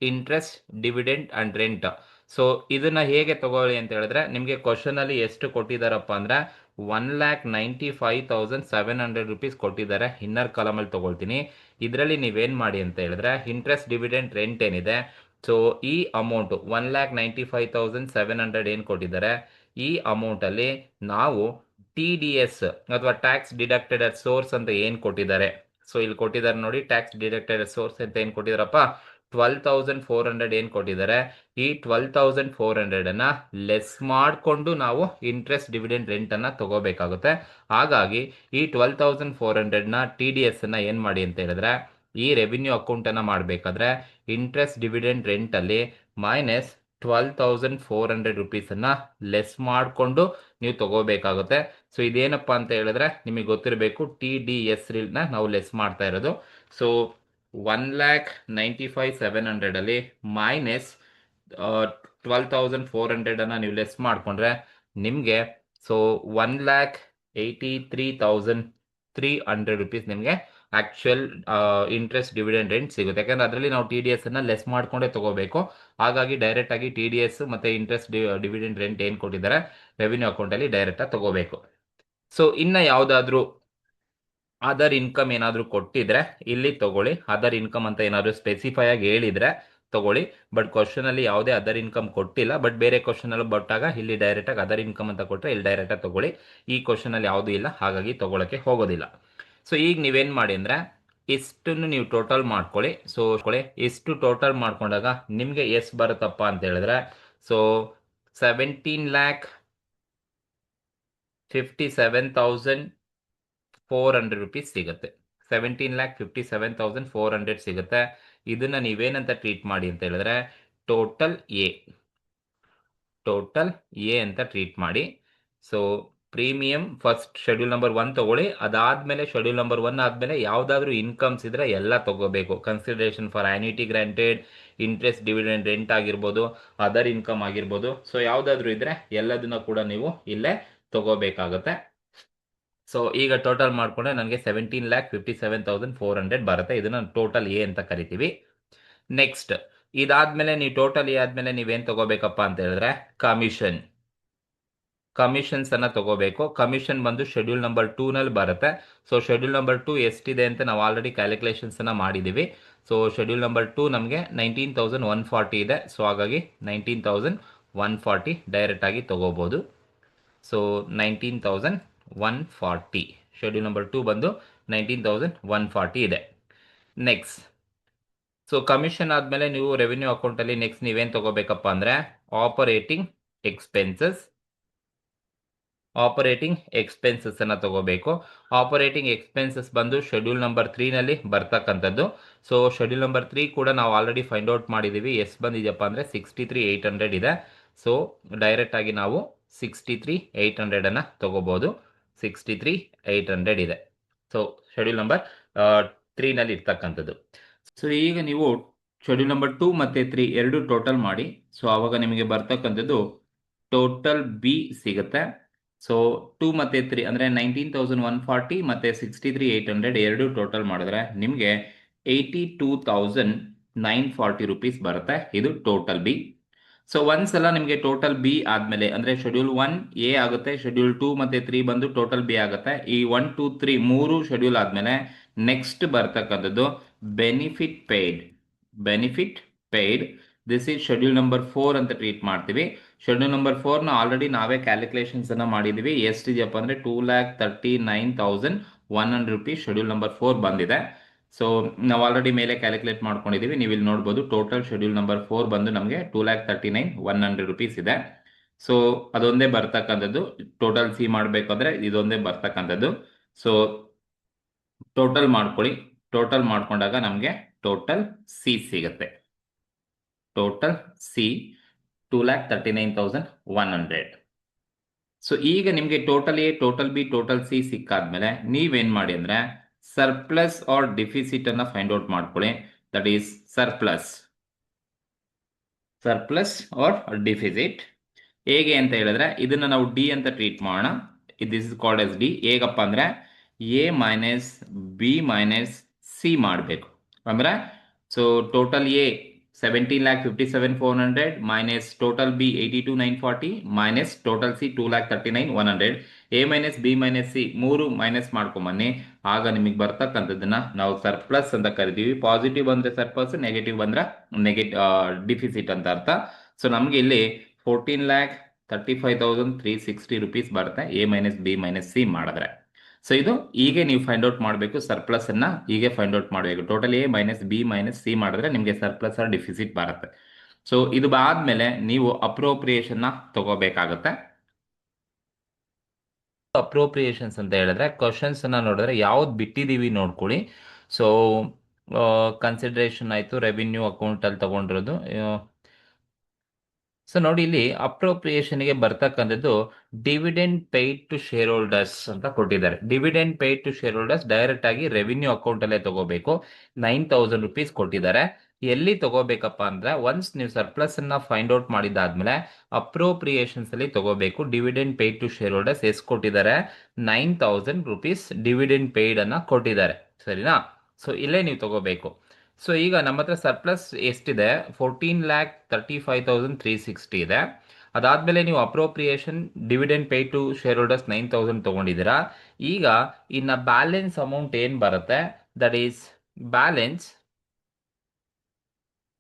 interest dividend and rent, so ಇದನ್ನ ಹೇಗೆ ತಗೊಳ್ಳಿ ಅಂತ ಹೇಳಿದ್ರೆ, ನಿಮಗೆ ಕ್ವಶನ್ ಅಲ್ಲಿ ಎಷ್ಟು ಕೊಟ್ಟಿದ್ದಾರಪ್ಪ ಅಂದ್ರೆ 1,95,700 rupees ಕೊಟ್ಟಿದ್ದಾರೆ. ಇನ್ನರ್ ಕಾಲಮ್ ಅಲ್ಲಿ ತಗೊಳ್ತೀನಿ. ಇದರಲ್ಲಿ ನೀವೇನ್ ಮಾಡಿ ಅಂತ ಹೇಳಿದ್ರೆ, ಇಂಟ್ರೆಸ್ಟ್ ಡಿವಿಡೆಂಟ್ ರೆಂಟ್ ಏನಿದೆ, ಸೊ ಈ ಅಮೌಂಟ್ 1,95,700 ಏನು ಕೊಟ್ಟಿದ್ದಾರೆ, ಈ ಅಮೌಂಟ್ ಅಲ್ಲಿ ನಾವು TDS ಅಥವಾ ಟ್ಯಾಕ್ಸ್ ಡಿಡಕ್ಟೆಡ್ ಅಟ್ ಸೋರ್ಸ್ ಅಂತ ಏನು ಕೊಟ್ಟಿದ್ದಾರೆ, ಸೊ ಇಲ್ಲಿ ಕೊಟ್ಟಿದ್ದಾರೆ ನೋಡಿ, ಟ್ಯಾಕ್ಸ್ ಡಿಡಕ್ಟೆಡ್ ಸೋರ್ಸ್ ಅಂತ ಏನು ಕೊಟ್ಟಿದ್ದಾರಪ್ಪ, 12,400 ಏನು ಕೊಟ್ಟಿದ್ದಾರೆ. ಈ 12,400 ಅನ್ನ ಲೆಸ್ ಮಾಡಿಕೊಂಡು ನಾವು ಇಂಟ್ರೆಸ್ಟ್ ಡಿವಿಡೆಂಡ್ ರೆಂಟ್ ಅನ್ನ ತಗೋಬೇಕಾಗುತ್ತೆ. ಹಾಗಾಗಿ ಈ 12,400 ನ TDS ಅನ್ನ ಏನ್ ಮಾಡಿ ಅಂತ ಹೇಳಿದ್ರೆ, ಈ ರೆವಿನ್ಯೂ ಅಕೌಂಟ್ ಅನ್ನ ಮಾಡಬೇಕಾದ್ರೆ ಇಂಟ್ರೆಸ್ಟ್ ಡಿವಿಡೆಂಡ್ ರೆಂಟ್ ಅಲ್ಲಿ ಮೈನಸ್ 12,400 rupees ಅನ್ನ ಲೆಸ್ ಮಾಡಿಕೊಂಡು ನೀವು ತಗೋಬೇಕಾಗುತ್ತೆ. ಸೊ ಇದೇನಪ್ಪ ಅಂತ ಹೇಳಿದ್ರೆ ನಿಮಗೆ ಗೊತ್ತಿರಬೇಕು, TDS ನ ನಾವು ಲೆಸ್ ಮಾಡ್ತಾ ಇರೋದು. ಸೊ 1,95,700 ಅಲ್ಲಿ ಮೈನಸ್ 12,400 ಅನ್ನ ನೀವು ಲೆಸ್ ಮಾಡಿಕೊಂಡ್ರೆ ನಿಮಗೆ ಸೊ 1,83,300 rupees ನಿಮಗೆ ಆಕ್ಚುಯಲ್ ಇಂಟ್ರೆಸ್ಟ್ ಡಿವಿಡೆಂಡ್ ರೆಂಟ್ ಸಿಗುತ್ತೆ. ಯಾಕಂದ್ರೆ ಅದರಲ್ಲಿ ನಾವು TDS ಅನ್ನ ಲೆಸ್ ಮಾಡ್ಕೊಂಡೇ ತಗೋಬೇಕು. ಹಾಗಾಗಿ ಡೈರೆಕ್ಟ್ ಆಗಿ TDS ಮತ್ತೆ ಇಂಟ್ರೆಸ್ಟ್ ಡಿವಿಡೆಂಡ್ ರೆಂಟ್ ಏನು ಕೊಟ್ಟಿದ್ದಾರೆ ರೆವಿನ್ಯೂ ಅಕೌಂಟ್ ಅಲ್ಲಿ ಡೈರೆಕ್ಟ್ ಆಗಿ ತಗೋಬೇಕು. ಸೊ ಇನ್ನ ಯಾವ್ದಾದ್ರು ಅದರ್ ಇನ್ಕಮ್ ಏನಾದ್ರು ಕೊಟ್ಟಿದ್ರೆ ಇಲ್ಲಿ ತಗೊಳ್ಳಿ. ಅದರ್ ಇನ್ಕಮ್ ಅಂತ ಏನಾದ್ರು ಸ್ಪೆಸಿಫೈ ಆಗಿ ಹೇಳಿದ್ರೆ ತಗೊಳ್ಳಿ. ಬಟ್ ಕ್ವಶನ್ ಅಲ್ಲಿ ಯಾವುದೇ ಅದರ್ ಇನ್ಕಮ್ ಕೊಟ್ಟಿಲ್ಲ. ಬಟ್ ಬೇರೆ ಕ್ವಶನ್ ಅಲ್ಲಿ ಬಟ್ಟಾಗ ಇಲ್ಲಿ ಡೈರೆಕ್ಟ್ ಆಗಿ ಅದರ್ ಇನ್ಕಮ್ ಅಂತ ಕೊಟ್ಟರೆ ಇಲ್ಲಿ ಡೈರೆಕ್ಟ್ ಆಗಿ ತಗೊಳ್ಳಿ. ಈ ಕ್ವಶನ್ ಅಲ್ಲಿ ಯಾವುದೂ ಇಲ್ಲ, ಹಾಗಾಗಿ ತಗೊಳಕ್ಕೆ ಹೋಗೋದಿಲ್ಲ. ಸೊ ಈಗ ನೀವೇನ್ ಮಾಡಿ ಅಂದ್ರೆ, ಇಷ್ಟನ್ನು ನೀವು ಟೋಟಲ್ ಮಾಡ್ಕೊಳ್ಳಿ. ಸೊ ಎಷ್ಟು ಟೋಟಲ್ ಮಾಡ್ಕೊಂಡಾಗ ನಿಮ್ಗೆ ಎಷ್ಟು ಬರುತ್ತಪ್ಪ ಅಂತ ಹೇಳಿದ್ರೆ, ಸೊ 17,57,400 rupees ಸಿಗುತ್ತೆ. 17,57,400 ಸಿಗುತ್ತೆ. ಇದನ್ನ ನೀವೇನಂತ ಟ್ರೀಟ್ ಮಾಡಿ ಅಂತ ಹೇಳಿದ್ರೆ, ಟೋಟಲ್ ಎ ಅಂತ ಟ್ರೀಟ್ ಮಾಡಿ. So premium first schedule number 1 ತಗೊಳ್ಳಿ. ಅದಾದ್ಮೇಲೆ ಶೆಡ್ಯೂಲ್ ನಂಬರ್ 1 ಆದ್ಮೇಲೆ ಯಾವ್ದಾದ್ರು ಇನ್ಕಮ್ಸ್ ಇದ್ರೆ ಎಲ್ಲ ತಗೋಬೇಕು. Consideration for annuity granted, interest dividend rent ಆಗಿರ್ಬೋದು, ಅದರ್ ಇನ್ಕಮ್ ಆಗಿರ್ಬೋದು. ಸೊ ಯಾವ್ದಾದ್ರು ಇದ್ರೆ ಎಲ್ಲದನ್ನ ಕೂಡ ನೀವು ಇಲ್ಲೇ ತಗೋಬೇಕಾಗುತ್ತೆ. ಸೊ ಈಗ ಟೋಟಲ್ ಮಾಡ್ಕೊಂಡ್ರೆ ನನಗೆ 17,57,400 ಬರುತ್ತೆ. ಇದನ್ನ ಟೋಟಲ್ ಎ ಅಂತ ಕರಿತೀವಿ. ನೆಕ್ಸ್ಟ್ ಇದಾದ್ಮೇಲೆ ನೀವು ಟೋಟಲ್ ಎ ಆದ್ಮೇಲೆ ನೀವೇನ್ ತಗೋಬೇಕಪ್ಪ ಅಂತ ಹೇಳಿದ್ರೆ, ಕಮಿಷನ್ಸ್ ಅನ್ನ ತಗೋಬೇಕು. ಕಮಿಷನ್ ಬಂದು ಶೆಡ್ಯೂಲ್ ನಂಬರ್ 2 ನಲ್ಲಿ ಬರುತ್ತೆ. ಸೊ ಶೆಡ್ಯೂಲ್ ನಂಬರ್ 2 ಎಷ್ಟಿದೆ ಅಂತ ನಾವು ಆಲ್ರೆಡಿ ಕ್ಯಾಲ್ಕುಲೇಷನ್ಸ್ ಅನ್ನ ಮಾಡಿದೀವಿ. ಸೊ ಶೆಡ್ಯೂಲ್ ನಂಬರ್ 2 ನಮಗೆ 19,140 ಇದೆ. ಸೊ ಹಾಗಾಗಿ 19,140 ಡೈರೆಕ್ಟ್ ಆಗಿ ತಗೋಬಹುದು. ಸೊ 19,140 ಶೆಡ್ಯೂಲ್ ನಂಬರ್ 2 ಬಂದು 19,140 ಇದೆ. ನೆಕ್ಸ್ಟ್ ಸೊ ಕಮಿಷನ್ ಆದ್ಮೇಲೆ ನೀವು ರೆವಿನ್ಯೂ ಅಕೌಂಟ್ ಅಲ್ಲಿ ನೆಕ್ಸ್ಟ್ ನೀವೇನ್ ತಗೋಬೇಕಪ್ಪ ಅಂದ್ರೆ, ಆಪರೇಟಿಂಗ್ ಎಕ್ಸ್ಪೆನ್ಸಸ್ ಅನ್ನ ತಗೋಬೇಕು. ಆಪರೇಟಿಂಗ್ ಎಕ್ಸ್ಪೆನ್ಸಸ್ ಬಂದು ಶೆಡ್ಯೂಲ್ ನಂಬರ್ 3 ನಲ್ಲಿ ಬರ್ತಕ್ಕಂಥದ್ದು. ಸೊ ಶೆಡ್ಯೂಲ್ ನಂಬರ್ 3 ಕೂಡ ನಾವು ಆಲ್ರೆಡಿ ಫೈಂಡ್ ಔಟ್ ಮಾಡಿದೀವಿ. ಎಷ್ಟು ಬಂದಿದೆಯಪ್ಪ ಅಂದ್ರೆ 63,800 ಇದೆ. ಸೊ ಡೈರೆಕ್ಟ್ ಆಗಿ ನಾವು 63,800 ಅನ್ನ ತಗೋಬಹುದು. 63,800 ಇದೆ. ಸೊ ಶೆಡ್ಯೂಲ್ ನಂಬರ್ 3ನಲ್ಲಿ ಇರ್ತಕ್ಕಂಥದ್ದು. ಸೊ ಈಗ ನೀವು ಶೆಡ್ಯೂಲ್ ನಂಬರ್ 2 ಮತ್ತು 3 ಎರಡು ಟೋಟಲ್ ಮಾಡಿ. ಸೊ ಆವಾಗ ನಿಮಗೆ ಬರ್ತಕ್ಕಂಥದ್ದು ಟೋಟಲ್ ಬಿ ಸಿಗುತ್ತೆ. ಸೊ 2 ಮತ್ತು 3 ಅಂದರೆ 19,140 ಮತ್ತು 63,800 ಎರಡು ಟೋಟಲ್ ಮಾಡಿದ್ರೆ ನಿಮಗೆ 82,940 ರೂಪೀಸ್ ಬರುತ್ತೆ. ಇದು ಟೋಟಲ್ ಬಿ. ಸೊ ಒಂದ್ಸಲ ನಿಮಗೆ ಟೋಟಲ್ ಬಿ ಆದಮೇಲೆ ಅಂದರೆ ಶೆಡ್ಯೂಲ್ 1 ಎ ಆಗುತ್ತೆ, ಶೆಡ್ಯೂಲ್ 2 ಮತ್ತು 3 ಬಂದು ಟೋಟಲ್ ಬಿ ಆಗುತ್ತೆ. ಈ 1, 2, 3 ಮೂರು ಶೆಡ್ಯೂಲ್ ಆದಮೇಲೆ ನೆಕ್ಸ್ಟ್ ಬರ್ತಕ್ಕಂಥದ್ದು benefit paid. Benefit paid this is schedule number 4 ಅಂತ ಟ್ರೀಟ್ ಮಾಡ್ತೀವಿ. ಶೆಡ್ಯೂಲ್ ನಂಬರ್ 4ನ ಆಲ್ರೆಡಿ ನಾವೇ ಕ್ಯಾಲ್ಕುಲೇಷನ್ಸ್ ಅನ್ನ ಮಾಡಿದ್ದೀವಿ. ಎಷ್ಟಿದೆಯಪ್ಪ ಅಂದರೆ 2,39,100 ರೂಪೀಸ್ ಶೆಡ್ಯೂಲ್ ನಂಬರ್ 4 ಬಂದಿದೆ. ಸೊ ನಾವು ಆಲ್ರೆಡಿ ಮೇಲೆ ಕ್ಯಾಲ್ಕುಲೇಟ್ ಮಾಡ್ಕೊಂಡಿದ್ದೀವಿ. ನೀವು ಇಲ್ಲಿ ನೋಡ್ಬೋದು ಟೋಟಲ್ ಶೆಡ್ಯೂಲ್ ನಂಬರ್ 4 ಬಂದು ನಮಗೆ 2,39,100 ರೂಪೀಸ್ ಇದೆ. ಸೊ ಅದೊಂದೇ ಬರ್ತಕ್ಕಂಥದ್ದು. ಟೋಟಲ್ ಸಿ ಮಾಡಬೇಕಾದ್ರೆ ಇದೊಂದೇ ಬರ್ತಕ್ಕಂಥದ್ದು. ಸೊ ಟೋಟಲ್ ಮಾಡ್ಕೊಳ್ಳಿ. ಟೋಟಲ್ ಮಾಡ್ಕೊಂಡಾಗ ನಮಗೆ ಟೋಟಲ್ ಸಿ ಸಿಗುತ್ತೆ. Total C 2,39,100. ಸೊ ಈಗ ನಿಮಗೆ total A, total B, total C ಸಿಕ್ಕಾದ್ಮೇಲೆ ನೀವೇನ್ ಮಾಡಿ ಅಂದ್ರೆ ಸರ್ಪ್ಲಸ್ ಆರ್ ಡಿಫಿಸಿಟ್ ಅನ್ನ ಫೈಂಡ್ ಔಟ್ ಮಾಡ್ಕೊಳ್ಳಿ. That is surplus or deficit. ಹೇಗೆ ಅಂತ ಹೇಳಿದ್ರೆ ಇದನ್ನ ನಾವು ಡಿ ಅಂತ ಟ್ರೀಟ್ ಮಾಡೋಣ. This is called as D. ಹೇಗಪ್ಪ ಅಂದ್ರೆ A minus B minus C ಮಾಡಬೇಕು. ಅಂದ್ರೆ so total A 17,57,400 minus total B 82,940 minus total C 2,39,100. A minus B minus C ಮೂರು ಮೈನಸ್ ಮಾಡ್ಕೊಂಬನ್ನಿ. ಆಗ ನಿಮಗೆ ಬರ್ತಕ್ಕಂಥದ್ದನ್ನ ನಾವು ಸರ್ಪ್ಲಸ್ ಅಂತ ಕರಿತೀವಿ. ಪಾಸಿಟಿವ್ ಬಂದ್ರೆ ಸರ್ಪ್ಲಸ್, ನೆಗೆಟಿವ್ ಬಂದ್ರೆ ಡಿಫಿಸಿಟ್ ಅಂತ ಅರ್ಥ. ಸೊ ನಮಗೆ ಇಲ್ಲಿ 14,35,360 ರೂಪೀಸ್ ಬರುತ್ತೆ A minus B minus C ಮಾಡಿದ್ರೆ. ಸೊ ಇದು ಹೀಗೆ ನೀವು ಫೈಂಡ್ ಔಟ್ ಮಾಡಬೇಕು. ಸರ್ಪ್ಲಸ್ ಅನ್ನ ಹೀಗೆ ಫೈಂಡ್ ಔಟ್ ಮಾಡಬೇಕು. Total A minus B minus C ಮಾಡಿದ್ರೆ ನಿಮಗೆ ಸರ್ಪ್ಲಸ್ ಆರ್ ಡಿಫಿಸಿಟ್ ಬರುತ್ತೆ. ಸೊ ಇದು ಆದ್ಮೇಲೆ ನೀವು ಅಪ್ರೋಪ್ರಿಯೇಷನ್ ತಗೋಬೇಕಾಗುತ್ತೆ. ಅಪ್ರೋಪ್ರಿಯೇಷನ್ಸ್ ಅಂತ ಹೇಳಿದ್ರೆ ಕ್ವಶನ್ಸ್ ಅನ್ನ ನೋಡಿದ್ರೆ ಯಾವ್ದು ಬಿಟ್ಟಿದೀವಿ ನೋಡ್ಕೊಳ್ಳಿ. ಸೊ ಕನ್ಸಿಡರೇಷನ್ ಆಯ್ತು, ರೆವಿನ್ಯೂ ಅಕೌಂಟ್ ಅಲ್ಲಿ ತಗೊಂಡಿರೋದು. ಸೊ ನೋಡಿ ಇಲ್ಲಿ ಅಪ್ರೋಪ್ರಿಯೇಷನ್ಗೆ ಬರ್ತಕ್ಕಂಥದ್ದು dividend paid to shareholders ಅಂತ ಕೊಟ್ಟಿದ್ದಾರೆ. Dividend paid to shareholders direct ಆಗಿ ರೆವಿನ್ಯೂ ಅಕೌಂಟ್ ಅಲ್ಲೇ ತಗೋಬೇಕು. 9,000 ರೂಪೀಸ್ ಕೊಟ್ಟಿದ್ದಾರೆ. ಎಲ್ಲಿ ತಗೋಬೇಕಪ್ಪ ಅಂದ್ರೆ ಒನ್ಸ್ ನೀವು ಸರ್ಪ್ಲಸ್ ಅನ್ನ ಫೈಂಡ್ ಔಟ್ ಮಾಡಿದಾದ್ಮೇಲೆ ಅಪ್ರೋಪ್ರಿಯೇಷನ್ಸ್ ಅಲ್ಲಿ ತಗೋಬೇಕು. Dividend paid to shareholders ಎಷ್ಟು ಕೊಟ್ಟಿದ್ದಾರೆ? 9,000 ರೂಪೀಸ್ ಡಿವಿಡೆಂಡ್ ಪೇಯ್ಡ್ ಅನ್ನ ಕೊಟ್ಟಿದ್ದಾರೆ. ಸರಿನಾ? ಸೊ ಇಲ್ಲೇ ನೀವು ತಗೋಬೇಕು. ಸೊ ಈಗ ನಮ್ಮ ಹತ್ರ ಸರ್ಪ್ಲಸ್ ಎಷ್ಟಿದೆ? 14,35,360 ಇದೆ. ಅದಾದ್ಮೇಲೆ ನೀವು appropriation dividend pay to shareholders 9,000 ತಗೊಂಡಿದ್ದೀರಾ. ಈಗ ಇನ್ನ ಬ್ಯಾಲೆನ್ಸ್ ಅಮೌಂಟ್ ಏನ್ ಬರುತ್ತೆ? That is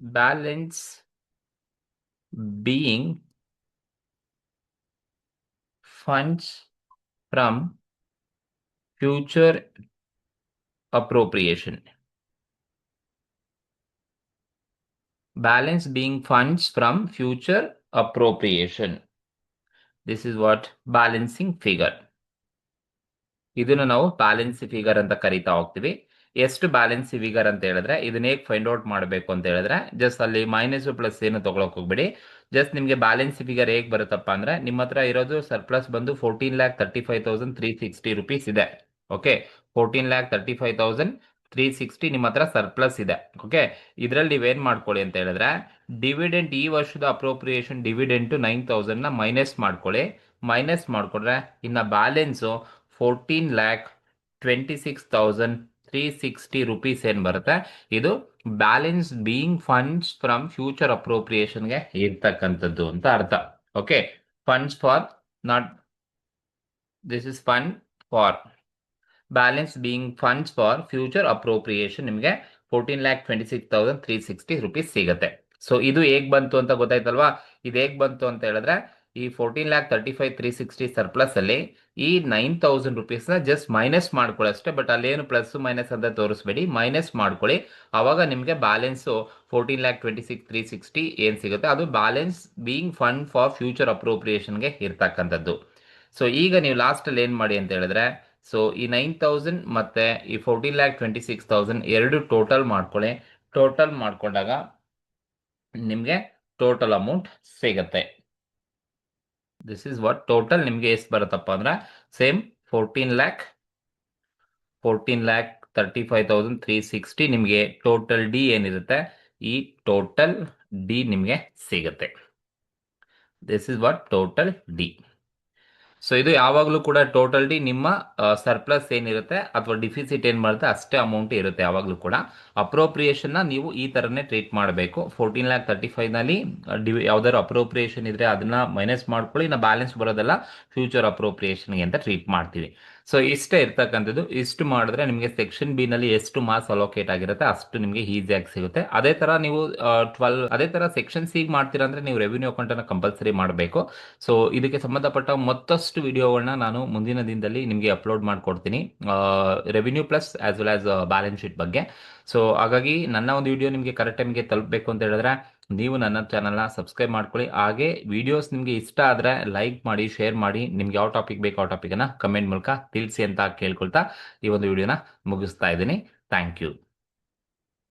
balance being funds from future appropriation. Balance being funds from future appropriation. This is what balancing figure. ಇದನ್ನು ನಾವು ಬ್ಯಾಲೆನ್ಸ್ ಫಿಗರ್ ಅಂತ ಕರಿತಾ ಹೋಗ್ತೀವಿ. ಎಷ್ಟು ಬ್ಯಾಲೆನ್ಸ್ ಫಿಗರ್ ಅಂತ ಹೇಳಿದ್ರೆ ಇದನ್ನ ಹೇಗೆ ಫೈಂಡ್ ಔಟ್ ಮಾಡಬೇಕು ಅಂತ ಹೇಳಿದ್ರೆ ಜಸ್ಟ್ ಅಲ್ಲಿ ಮೈನಸ್ ಪ್ಲಸ್ ಏನು ತಗೊಳಕ್ ಹೋಗ್ಬೇಡಿ. ಜಸ್ಟ್ ನಿಮಗೆ ಬ್ಯಾಲೆನ್ಸ್ ಫಿಗರ್ ಹೇಗೆ ಬರುತ್ತಪ್ಪ ಅಂದ್ರೆ ನಿಮ್ಮ ಹತ್ರ ಇರೋದು ಸರ್ಪ್ಲಸ್ ಬಂದು 14,35,360 ರೂಪೀಸ್ ಇದೆ. ಓಕೆ, 14,35,360 ನಿಮ್ಮ ಹತ್ರ ಸರ್ಪ್ಲಸ್ ಇದೆ. ಓಕೆ, ಇದರಲ್ಲಿ ನೀವೇನ್ ಮಾಡ್ಕೊಳ್ಳಿ ಅಂತ ಹೇಳಿದ್ರೆ ಡಿವಿಡೆಂಟ್ ಈ ವರ್ಷದ ಅಪ್ರೋಪ್ರಿಯೇಷನ್ ಡಿವಿಡೆಂಟ್ 9,000 ಮೈನಸ್ ಮಾಡ್ಕೊಳ್ಳಿ. ಮೈನಸ್ ಮಾಡ್ಕೊಂಡ್ರೆ ಇನ್ನ ಬ್ಯಾಲೆನ್ಸು 14,26,360 ರೂಪೀಸ್ ಏನ್ ಬರುತ್ತೆ, ಇದು balance being funds from future ಅಪ್ರೋಪ್ರಿಯೇಷನ್ಗೆ ಇರ್ತಕ್ಕಂಥದ್ದು ಅಂತ ಅರ್ಥ. Okay, funds for not this is fund for balance being funds for future appropriation ನಿಮಗೆ 14,26,360 ರೂಪೀಸ್ ಸಿಗುತ್ತೆ. ಸೊ ಇದು ಹೇಗ್ ಬಂತು ಅಂತ ಗೊತ್ತಾಯ್ತಲ್ವಾ? ಇದು ಹೇಗ್ ಬಂತು ಅಂತ ಹೇಳಿದ್ರೆ ಈ 14,35,360 ಸರ್ಪ್ಲಸ್ ಅಲ್ಲಿ ಈ 9,000 ರೂಪೀಸ್ನ ಜಸ್ಟ್ ಮೈನಸ್ ಮಾಡ್ಕೊಳ್ಳಿ ಅಷ್ಟೇ. ಬಟ್ ಅಲ್ಲೇನು ಪ್ಲಸ್ ಮೈನಸ್ ಅಂತ ತೋರಿಸ್ಬೇಡಿ, ಮೈನಸ್ ಮಾಡ್ಕೊಳ್ಳಿ. ಅವಾಗ ನಿಮಗೆ ಬ್ಯಾಲೆನ್ಸು 14,26,360 ಏನ್ ಸಿಗುತ್ತೆ ಅದು balance being fund for future ಅಪ್ರೋಪ್ರಿಯೇಷನ್ಗೆ ಇರ್ತಕ್ಕಂಥದ್ದು. ಸೊ ಈಗ ನೀವು ಲಾಸ್ಟ್ ಅಲ್ಲಿ ಏನ್ ಮಾಡಿ ಅಂತ ಹೇಳಿದ್ರೆ ಸೊ ಈ 9,000 ಮತ್ತೆ ಈ 14,26,000 ಎರಡು ಟೋಟಲ್ ಮಾಡ್ಕೊಳ್ಳಿ. ಟೋಟಲ್ ಮಾಡ್ಕೊಂಡಾಗ ನಿಮಗೆ ಟೋಟಲ್ ಅಮೌಂಟ್ ಸಿಗುತ್ತೆ. ದಿಸ್ ಇಸ್ ವಾಟ್ ಟೋಟಲ್ ನಿಮಗೆ ಎಷ್ಟು ಬರುತ್ತಪ್ಪ ಅಂದ್ರೆ ಸೇಮ್ 14,35,360 ನಿಮಗೆ ಟೋಟಲ್ ಡಿ ಏನಿರುತ್ತೆ, ಈ ಟೋಟಲ್ ಡಿ ನಿಮಗೆ ಸಿಗುತ್ತೆ. This is what total D. So ಇದು ಯಾವಾಗಲೂ ಕೂಡ ಟೋಟಲ್ ಡಿ ನಿಮ್ಮ ಸರ್ಪ್ಲಸ್ ಏನಿರುತ್ತೆ ಅಥವಾ ಡಿಫಿಸಿಟ್ ಏನು ಮಾಡುತ್ತೆ ಅಷ್ಟೇ ಅಮೌಂಟ್ ಇರುತ್ತೆ ಯಾವಾಗಲೂ ಕೂಡ. ಅಪ್ರೋಪ್ರಿಯೇಷನ್ನ ನೀವು ಈ ಥರನೇ ಟ್ರೀಟ್ ಮಾಡಬೇಕು. 14,35,000ನಲ್ಲಿ ಯಾವ್ದಾದ್ರು ಅಪ್ರೋಪ್ರಿಯೇಷನ್ ಇದ್ರೆ ಅದನ್ನ ಮೈನಸ್ ಮಾಡ್ಕೊಳ್ಳಿ, ಇನ್ನು ಬ್ಯಾಲೆನ್ಸ್ ಬರೋದೆಲ್ಲ ಫ್ಯೂಚರ್ ಅಪ್ರೋಪ್ರಿಯೇಷನ್ಗೆ ಅಂತ ಟ್ರೀಟ್ ಮಾಡ್ತೀವಿ. ಸೊ ಇಷ್ಟೇ ಇರ್ತಕ್ಕಂಥದ್ದು. ಇಷ್ಟು ಮಾಡಿದ್ರೆ ನಿಮಗೆ ಸೆಕ್ಷನ್ ಬಿ ನಲ್ಲಿ ಎಷ್ಟು ಮಾರ್ಕ್ಸ್ ಅಲೋಕೇಟ್ ಆಗಿರುತ್ತೆ ಅಷ್ಟು ನಿಮಗೆ ಈಸಿಯಾಗಿ ಸಿಗುತ್ತೆ. ಅದೇ ತರ ನೀವು ಅದೇ ತರ ಸೆಕ್ಷನ್ ಸಿ ಮಾಡ್ತೀರಾ ಅಂದ್ರೆ ನೀವು ರೆವಿನ್ಯೂ ಅಕೌಂಟ್ ಅನ್ನ ಕಂಪಲ್ಸರಿ ಮಾಡಬೇಕು. ಸೊ ಇದಕ್ಕೆ ಸಂಬಂಧಪಟ್ಟ ಮತ್ತಷ್ಟು ವಿಡಿಯೋಗಳನ್ನ ನಾನು ಮುಂದಿನ ದಿನದಲ್ಲಿ ನಿಮಗೆ ಅಪ್ಲೋಡ್ ಮಾಡ್ಕೊಡ್ತೀನಿ, revenue plus as well as balance sheet ಬಗ್ಗೆ. ಸೊ ಹಾಗಾಗಿ ನನ್ನ ಒಂದು ವಿಡಿಯೋ ನಿಮಗೆ ಕರೆಕ್ಟ್ ಟೈಮ್ಗೆ ತಲುಪಬೇಕು ಅಂತ ಹೇಳಿದ್ರೆ ನೀವು ನನ್ನ ಚಾನಲ್ನ ಸಬ್ಸ್ಕ್ರೈಬ್ ಮಾಡ್ಕೊಳ್ಳಿ. ಹಾಗೆ ವಿಡಿಯೋಸ್ ನಿಮಗೆ ಇಷ್ಟ ಆದರೆ ಲೈಕ್ ಮಾಡಿ, ಶೇರ್ ಮಾಡಿ, ನಿಮ್ಗೆ ಯಾವ ಟಾಪಿಕ್ ಬೇಕು ಆ ಟಾಪಿಕನ್ನು ಕಮೆಂಟ್ ಮೂಲಕ ತಿಳಿಸಿ ಅಂತ ಕೇಳ್ಕೊಳ್ತಾ ಈ ಒಂದು ವಿಡಿಯೋನ ಮುಗಿಸ್ತಾ ಇದ್ದೀನಿ. Thank you.